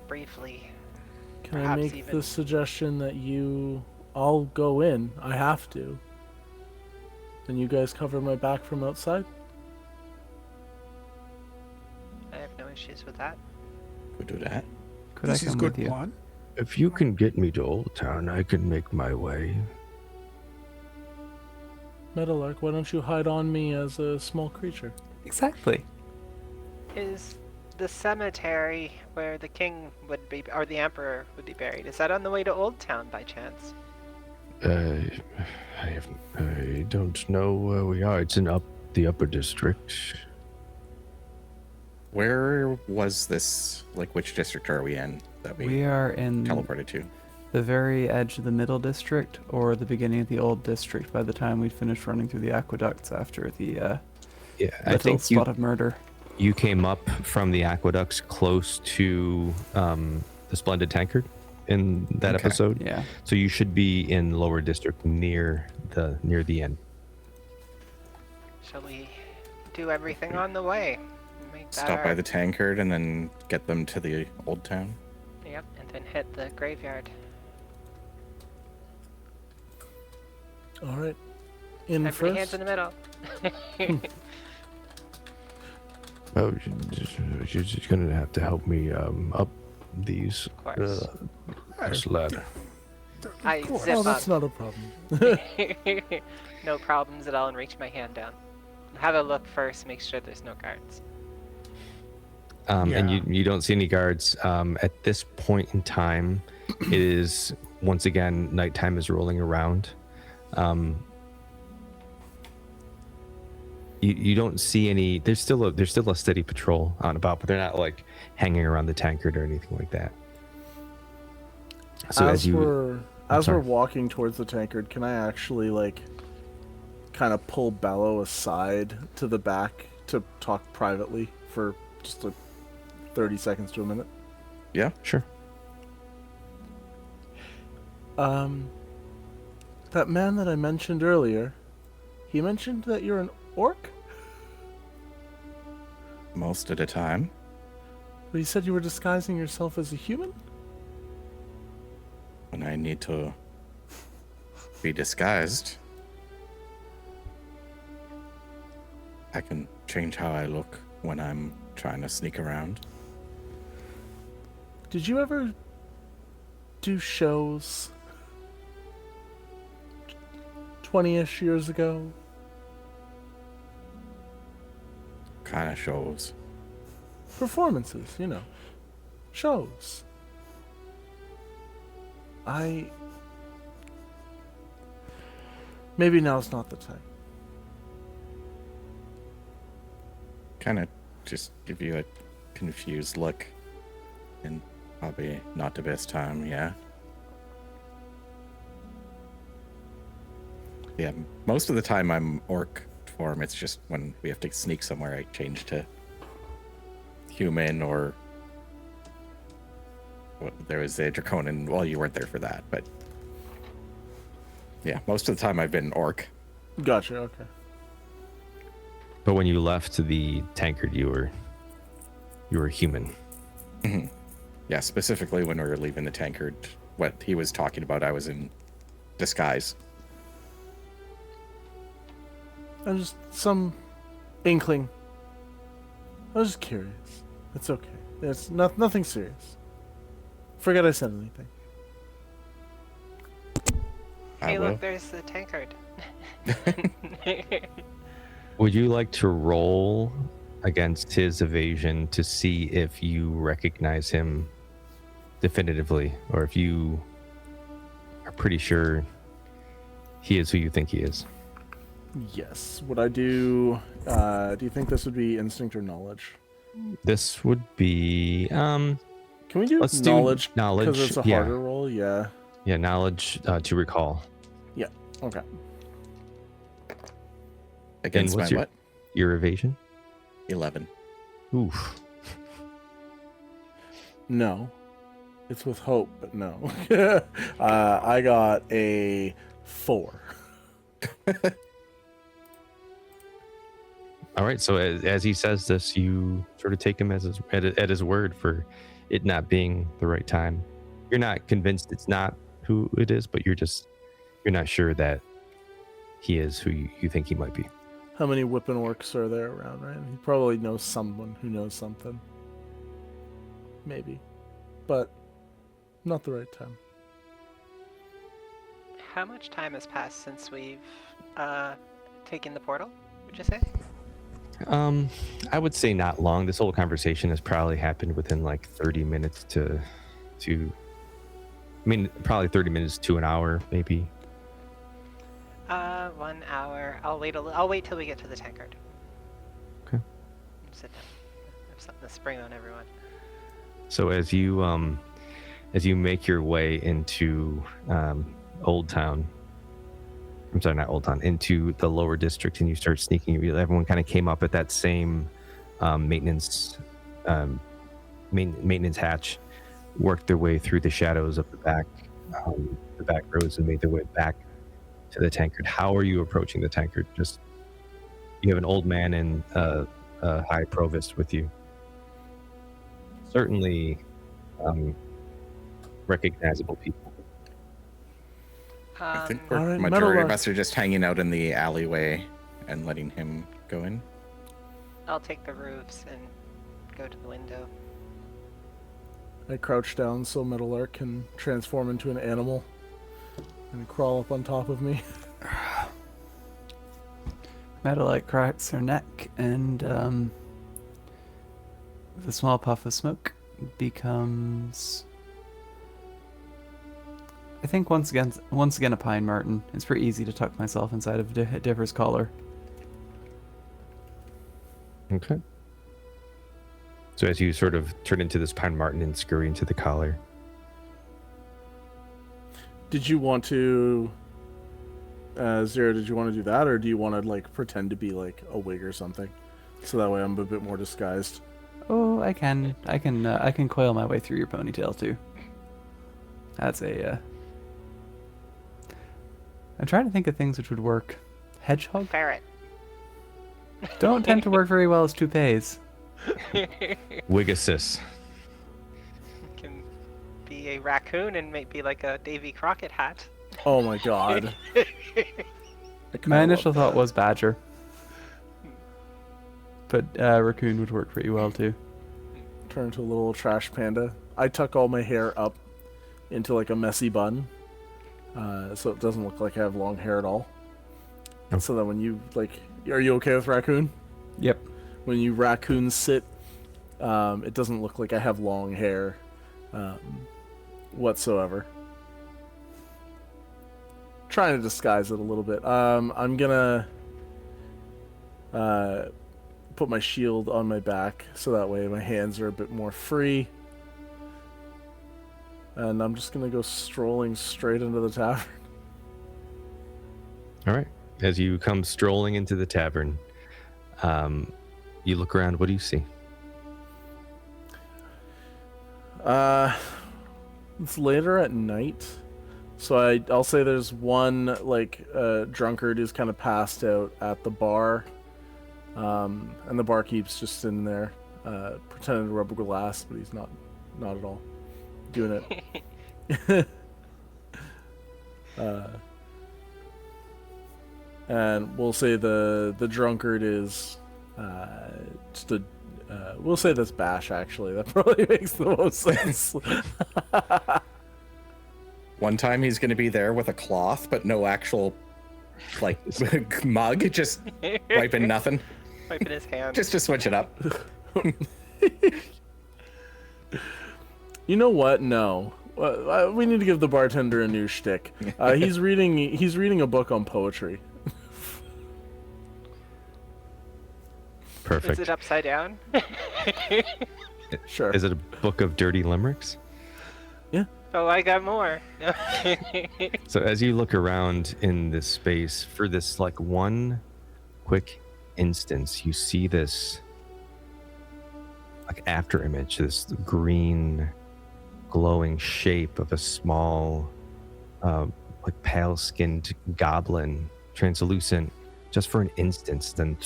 Speaker 3: briefly.
Speaker 4: Can I
Speaker 3: Perhaps
Speaker 4: make
Speaker 3: even-
Speaker 4: the suggestion that I'll go in. I have to. And you guys cover my back from outside?
Speaker 3: I have no issues with that.
Speaker 2: We'll do that.
Speaker 5: Could
Speaker 6: This
Speaker 5: I
Speaker 6: is
Speaker 5: come
Speaker 6: good
Speaker 5: with you?
Speaker 6: plan.
Speaker 7: If you can get me to Old Town, I can make my way.
Speaker 4: Meadowlark, why don't you hide on me as a small creature?
Speaker 5: Exactly.
Speaker 3: Is the cemetery where the king would be, or the emperor would be buried, is that on the way to Old Town by chance?
Speaker 7: I don't know where we are. It's in the upper district.
Speaker 2: Where was this? Like, which district are we in that we
Speaker 5: We are in
Speaker 2: teleported to?
Speaker 5: the very edge of the middle district or the beginning of the old district by the time we'd finished running through the aqueducts after the
Speaker 1: Yeah, I
Speaker 5: little
Speaker 1: think
Speaker 5: spot of murder.
Speaker 1: you came up from the aqueducts close to the Splendid Tankard in that
Speaker 2: Okay.
Speaker 1: episode.
Speaker 5: Yeah.
Speaker 1: So you should be in lower district near the end.
Speaker 3: Shall we do everything on the way? Make that
Speaker 2: Stop by
Speaker 3: our-
Speaker 2: the tankard and then get them to the old town.
Speaker 3: Yep, and then hit the graveyard.
Speaker 4: Alright. In
Speaker 3: Everybody hands
Speaker 4: first?
Speaker 3: in the middle.
Speaker 7: Oh, you're just gonna have to help me up these
Speaker 3: Of course.
Speaker 7: this ladder.
Speaker 3: I
Speaker 6: course.
Speaker 3: zip
Speaker 4: Oh,
Speaker 3: up.
Speaker 4: that's not a problem.
Speaker 3: No problems at all, and reach my hand down. Have a look first, make sure there's no guards.
Speaker 1: And
Speaker 6: Yeah.
Speaker 1: you don't see any guards. At this point in time, it is once again nighttime is rolling around. You don't see any. There's still a steady patrol on about, but they're not like hanging around the tankard or anything like that. So
Speaker 4: as
Speaker 1: I'm
Speaker 4: we're
Speaker 1: sorry.
Speaker 4: walking towards the tankard, can I actually like kind of pull Bello aside to the back to talk privately for just like 30 seconds to a minute?
Speaker 2: Yeah.
Speaker 1: Sure.
Speaker 4: That man that I mentioned earlier, he mentioned that you're an orc?
Speaker 2: Most of the time.
Speaker 4: But he said you were disguising yourself as a human?
Speaker 2: When I need to be disguised, I can change how I look when I'm trying to sneak around.
Speaker 4: Did you ever do shows 20-ish years ago?
Speaker 2: Kind of shows.
Speaker 4: Performances, you know. Shows. Maybe now's not the time.
Speaker 2: Kind of just give you a confused look. And probably not the best time, yeah. Yeah, most of the time I'm orc form. It's just when we have to sneak somewhere, I change to human or there was a draconian. Well, you weren't there for that, but yeah, most of the time I've been orc.
Speaker 4: Gotcha. Okay.
Speaker 1: But when you left the tankard, you were human.
Speaker 2: Yeah, specifically when we were leaving the tankard, what he was talking about, I was in disguise.
Speaker 4: I'm just some inkling. I was just curious. It's okay. It's nothing serious. Forget I said anything.
Speaker 2: I
Speaker 3: Hey,
Speaker 2: will.
Speaker 3: look, there's the tankard.
Speaker 1: Would you like to roll against his evasion to see if you recognize him definitively, or if you are pretty sure he is who you think he is?
Speaker 4: Yes. Would I do? Do you think this would be instinct or knowledge?
Speaker 1: This would be
Speaker 4: Can we do
Speaker 1: let's do
Speaker 4: knowledge?
Speaker 1: knowledge,
Speaker 4: Because it's a
Speaker 1: yeah.
Speaker 4: harder roll. Yeah.
Speaker 1: knowledge to recall.
Speaker 4: Okay.
Speaker 2: Against my
Speaker 1: what's your-
Speaker 2: what?
Speaker 1: Your evasion?
Speaker 2: 11.
Speaker 1: Oof.
Speaker 4: No. It's with hope, but no. I got a 4.
Speaker 1: All right, so as he says this, you sort of take him as at his word for it not being the right time. You're not convinced it's not who it is, but you're not sure that he is who you think he might be.
Speaker 4: How many whipping orcs are there around, right? He probably knows someone who knows something. Maybe. But not the right time.
Speaker 3: How much time has passed since we've taken the portal, would you say?
Speaker 1: I would say not long. This whole conversation has probably happened within like 30 minutes to probably 30 minutes to an hour, maybe.
Speaker 3: 1 hour. I'll wait till we get to the tankard.
Speaker 1: Okay.
Speaker 3: Sit down. I have something to spring on everyone.
Speaker 1: So as you make your way into Old Town, I'm sorry, not Old Town, into the lower district, and you start sneaking, everyone kind of came up at that same maintenance hatch, worked their way through the shadows of the back roads and made their way back to the tankard. How are you approaching the tankard? Just, you have an old man and a high provost with you. Certainly recognizable people.
Speaker 2: I think
Speaker 4: All right,
Speaker 2: majority of
Speaker 4: Metalwork.
Speaker 2: us are just hanging out in the alleyway and letting him go in.
Speaker 3: I'll take the roofs and go to the window.
Speaker 4: I crouch down so Metalwork can transform into an animal and crawl up on top of me.
Speaker 5: Metalite cracks her neck, and with a small puff of smoke, becomes, I think, once again a pine marten. It's pretty easy to tuck myself inside of Dipper's collar.
Speaker 1: Okay. So as you sort of turn into this pine marten and scurry into the collar.
Speaker 4: Did you want to, Zero, did you want to do that, or do you want to, like, pretend to be, like, a wig or something? So that way I'm a bit more disguised.
Speaker 5: Oh, I can coil my way through your ponytail too. That's a. I'm trying to think of things which would work. Hedgehog
Speaker 3: Ferret.
Speaker 5: don't tend to work very well as toupees.
Speaker 1: Wig assist.
Speaker 3: Can be a raccoon and maybe like a Davy Crockett hat.
Speaker 4: Oh my god. I kinda
Speaker 5: My
Speaker 4: love
Speaker 5: initial thought
Speaker 4: that.
Speaker 5: was badger, but raccoon would work pretty well too.
Speaker 4: Turn into a little trash panda. I tuck all my hair up into, like, a messy bun. So it doesn't look like I have long hair at all.
Speaker 1: Oh.
Speaker 4: So that when you, like, are you okay with raccoon?
Speaker 5: Yep.
Speaker 4: When you raccoon sit, it doesn't look like I have long hair whatsoever. Trying to disguise it a little bit. I'm gonna put my shield on my back so that way my hands are a bit more free. And I'm just gonna go strolling straight into the tavern.
Speaker 1: All right. As you come strolling into the tavern, you look around. What do you see?
Speaker 4: It's later at night, so I'll say there's one like drunkard who's kind of passed out at the bar, and the barkeep's just sitting there, pretending to rub a glass, but he's not at all doing it. And we'll say the drunkard is just a. We'll say that's Bash, actually. That probably makes the most sense.
Speaker 2: One time he's going to be there with a cloth, but no actual, like, mug, just wiping nothing.
Speaker 3: Wiping his hand.
Speaker 2: Just to switch it up.
Speaker 4: You know what? No. We need to give the bartender a new shtick. He's reading a book on poetry.
Speaker 1: Perfect.
Speaker 3: Is it upside down?
Speaker 4: Sure.
Speaker 1: Is it a book of dirty limericks?
Speaker 4: Yeah.
Speaker 3: Oh, I got more.
Speaker 1: So as you look around in this space, for this like one quick instance, you see this like after image, this green glowing shape of a small like pale-skinned goblin, translucent, just for an instance. Then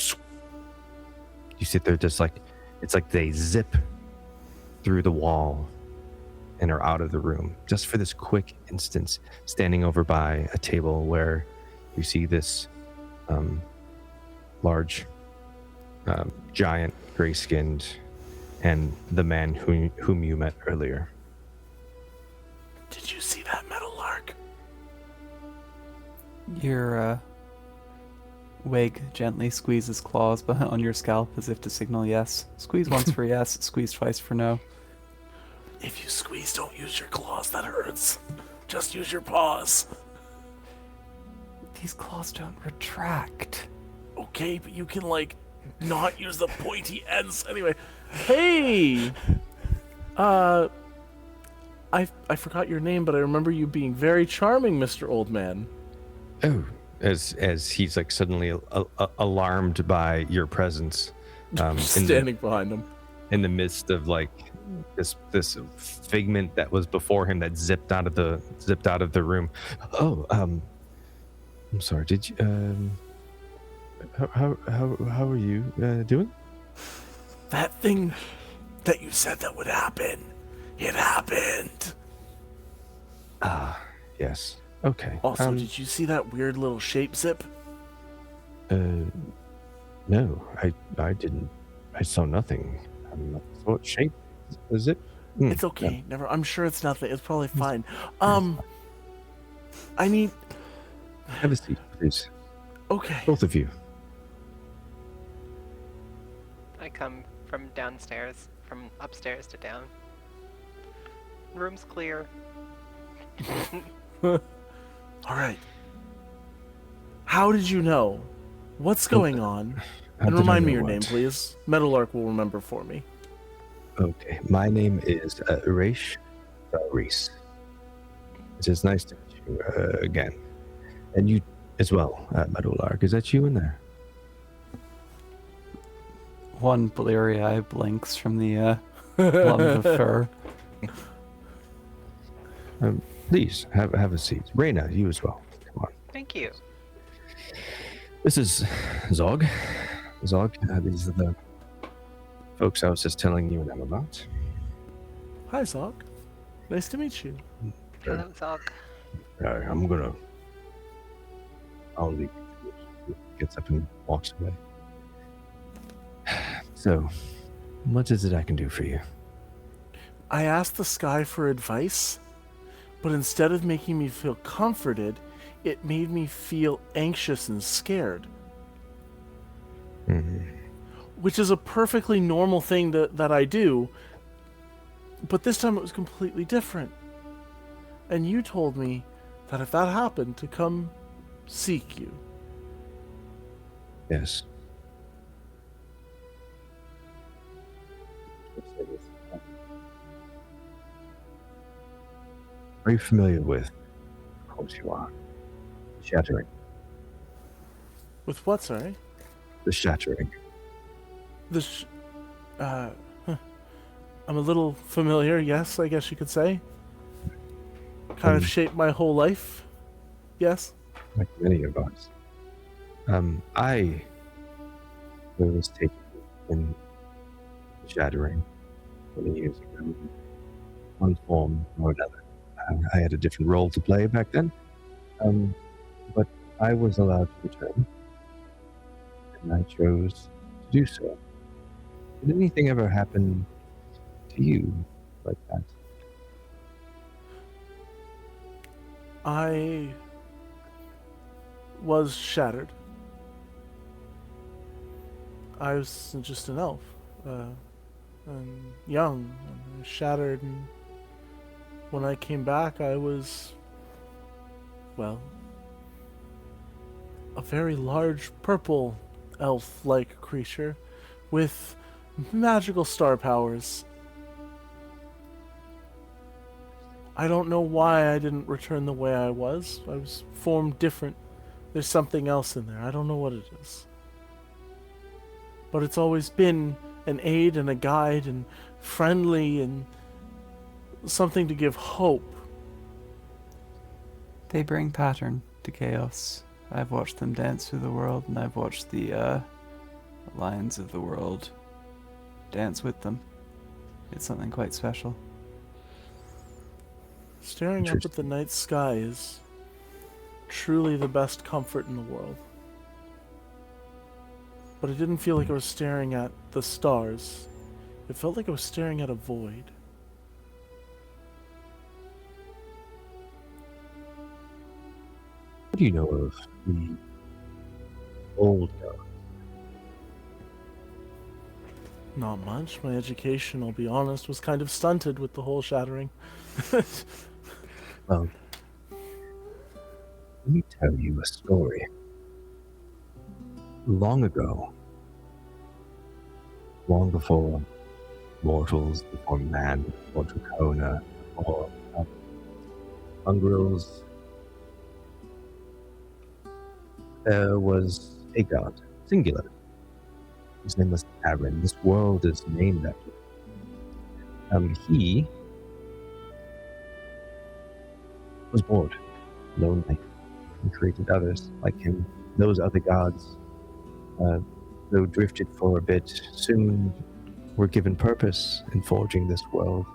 Speaker 1: you sit there, just like it's like they zip through the wall and are out of the room, just for this quick instance, standing over by a table where you see this large giant gray-skinned and the man whom you met earlier.
Speaker 4: Did you see that meadowlark?
Speaker 5: Your Wig gently squeezes claws on your scalp as if to signal yes. Squeeze once for yes, squeeze twice for no.
Speaker 4: If you squeeze, don't use your claws, that hurts. Just use your paws.
Speaker 5: These claws don't retract.
Speaker 4: Okay, but you can, like, not use the pointy ends. Anyway, hey! I forgot your name, but I remember you being very charming, Mr. Old Man.
Speaker 1: Oh, as he's like suddenly alarmed by your presence,
Speaker 4: Standing behind him.
Speaker 1: in the midst of like this figment that was before him that zipped out of the room. Oh, I'm sorry. Did you how are you doing?
Speaker 4: That thing that you said that would happen, it happened.
Speaker 1: Ah, yes. Okay.
Speaker 4: Also, did you see that weird little shape zip?
Speaker 1: No, I didn't. I saw nothing. What shape is it?
Speaker 4: It's okay. Never. I'm sure it's nothing. It's probably fine. I need.
Speaker 1: Have a seat, please.
Speaker 4: Okay.
Speaker 1: Both of you.
Speaker 3: I come from upstairs to down. Room's clear.
Speaker 4: All right. How did you know? What's going on? And remind me your name, please. Meadowlark will remember for me.
Speaker 1: Okay, my name is Reese. It is nice to meet you again. And you as well, Meadowlark. Is that you in there?
Speaker 5: One bleary eye blinks from the lump of fur.
Speaker 1: Please, have a seat. Reyna, you as well. Come on.
Speaker 3: Thank you.
Speaker 1: This is Zog. Zog, these are the folks I was just telling you and them about.
Speaker 4: Hi, Zog. Nice to meet you.
Speaker 3: Hello, Zog.
Speaker 1: I'll leave. Gets up and walks away. So, what is it I can do for you?
Speaker 4: I asked the sky for advice, but instead of making me feel comforted, it made me feel anxious and scared.
Speaker 1: Mm-hmm.
Speaker 4: Which is a perfectly normal thing that I do, but this time it was completely different. And you told me that if that happened, to come seek you.
Speaker 1: Yes. Are you familiar with, of course you are, shattering?
Speaker 4: With what, sorry?
Speaker 7: The shattering.
Speaker 4: I'm a little familiar, yes, I guess you could say. Kind of shaped my whole life. Yes.
Speaker 7: Like many of us. I was taken in shattering 20 years ago, one form or another. I had a different role to play back then, but I was allowed to return, and I chose to do so. Did anything ever happen to you like that?
Speaker 4: I was shattered. I was just an elf, and young, and shattered, and when I came back, I was, well, a very large purple elf-like creature with magical star powers. I don't know why I didn't return the way I was. I was formed different. There's something else in there. I don't know what it is. But it's always been an aid and a guide and friendly and something to give hope.
Speaker 5: They bring pattern to chaos. I've watched them dance through the world, and I've watched the lions of the world dance with them. It's something quite special.
Speaker 4: Staring up at the night sky is truly the best comfort in the world. But it didn't feel like I was staring at the stars. It felt like I was staring at a void.
Speaker 7: What do you know of the old gods?
Speaker 4: Not much. My education, I'll be honest, was kind of stunted with the whole shattering.
Speaker 7: Well, let me tell you a story. Long ago, long before mortals, before man, before Dracona, before mongrels, there was a god, singular. His name was Aaron. This world is named after him. He was bored, lonely, and created others like him. Those other gods, though drifted for a bit, soon were given purpose in forging this world.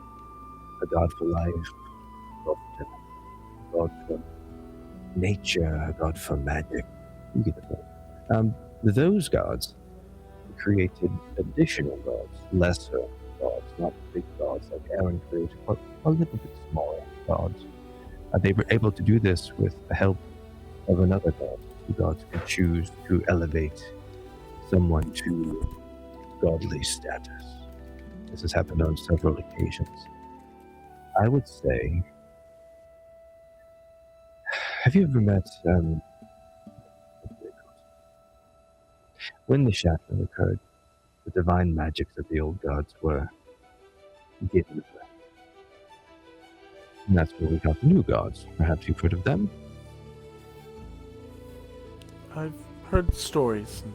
Speaker 7: A god for life, a god for nature, a god for magic. You get the point. Those gods created additional gods, lesser gods, not big gods like Aaron created, but a little bit smaller gods. They were able to do this with the help of another god. The gods could choose to elevate someone to godly status. This has happened on several occasions. I would say, have you ever met, when the shattering occurred, the divine magics of the old gods were given away. And that's where we got the new gods. Perhaps you've heard of them?
Speaker 4: I've heard stories in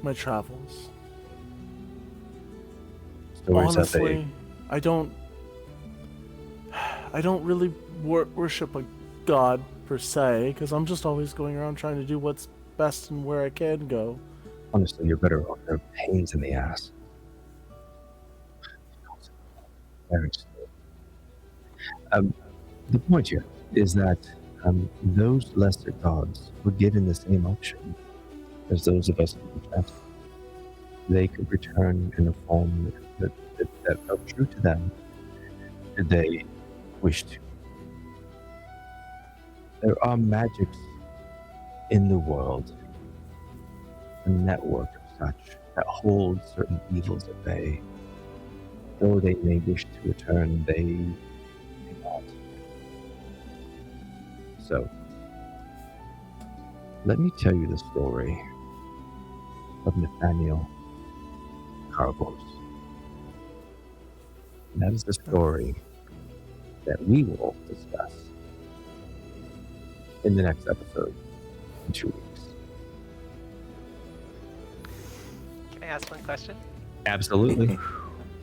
Speaker 4: my travels.
Speaker 7: Stories
Speaker 4: Honestly, I don't really worship a god per se, because I'm just always going around trying to do what's best and where I can go.
Speaker 7: honestly, you're better off. They're pains in the ass. Very slow. The point here is that those lesser gods were given the same option as those of us who were. They could return in a form that felt true to them, did they wish to. There are magics in the world, a network of such, that hold certain evils at bay. Though they may wish to return, they may not. So, let me tell you the story of Nathaniel Carvos. And that is the story that we will discuss in the next episode in 2 weeks.
Speaker 3: ask one question?
Speaker 1: Absolutely.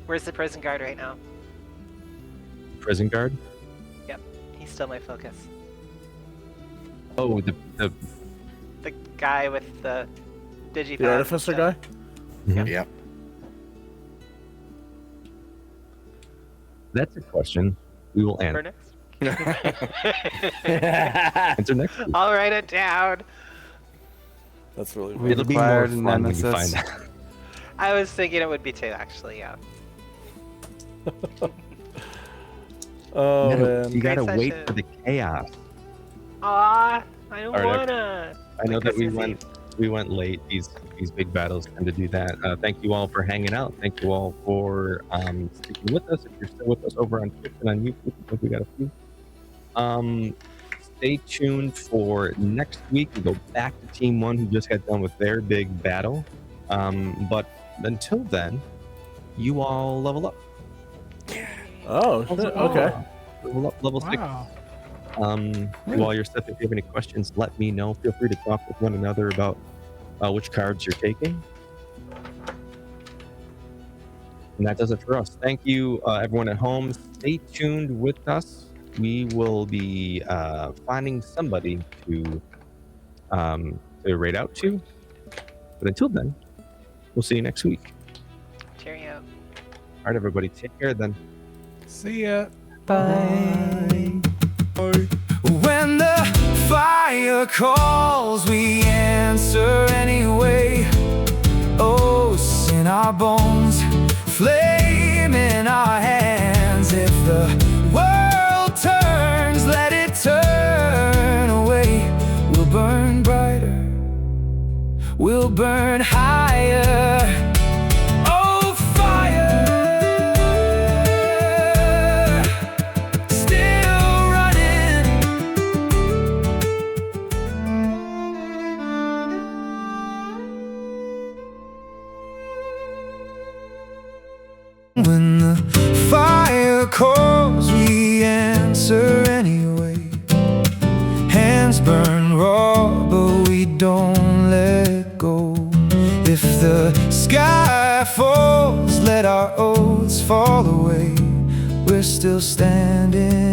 Speaker 3: Where's the prison guard right now?
Speaker 1: Prison guard.
Speaker 3: Yep, he's still my focus.
Speaker 1: Oh, the
Speaker 3: The guy with the digipad.
Speaker 4: The artificer guy?
Speaker 1: Mhm.
Speaker 2: Yep.
Speaker 1: That's a question we will
Speaker 3: For
Speaker 1: answer.
Speaker 3: next.
Speaker 1: Answer next week.
Speaker 3: I'll write it down.
Speaker 4: That's really
Speaker 5: We
Speaker 1: It'll be more
Speaker 5: acquired a
Speaker 1: fun when you
Speaker 5: nemesis.
Speaker 1: find out.
Speaker 3: I was thinking it would be too, actually, yeah.
Speaker 4: Oh,
Speaker 1: No,
Speaker 4: man.
Speaker 1: you gotta
Speaker 3: Great
Speaker 1: wait
Speaker 3: session.
Speaker 1: for the chaos.
Speaker 3: Aw, I don't
Speaker 1: All right,
Speaker 3: wanna.
Speaker 1: I know
Speaker 3: Like
Speaker 1: that
Speaker 3: Christmas
Speaker 1: we went late. These big battles tend to do that. Thank you all for hanging out. Thank you all for sticking with us. If you're still with us over on Twitch and on YouTube, I think we got a few. Stay tuned for next week. We go back to Team One, who just got done with their big battle. But until then, you all level up.
Speaker 4: Oh, shit. Okay.
Speaker 1: Level up, level 6.
Speaker 6: Wow.
Speaker 1: Do all your stuff. If you have any questions, let me know. Feel free to talk with one another about which cards you're taking. And that does it for us. Thank you, everyone at home. Stay tuned with us. We will be finding somebody to raid out to. But until then, we'll see you next week.
Speaker 3: Cheerio.
Speaker 1: All right, everybody, take care then.
Speaker 6: See ya.
Speaker 5: Bye.
Speaker 8: When the fire calls, we answer anyway. Oaths in our bones, flame in our hands. If the world turns, let it turn away. We'll burn brighter, we'll burn higher. Oh, fire, still running. When the fire calls, we answer anyway. Hands burn raw, but we don't let go. If the sky falls, let our oaths fall away. We're still standing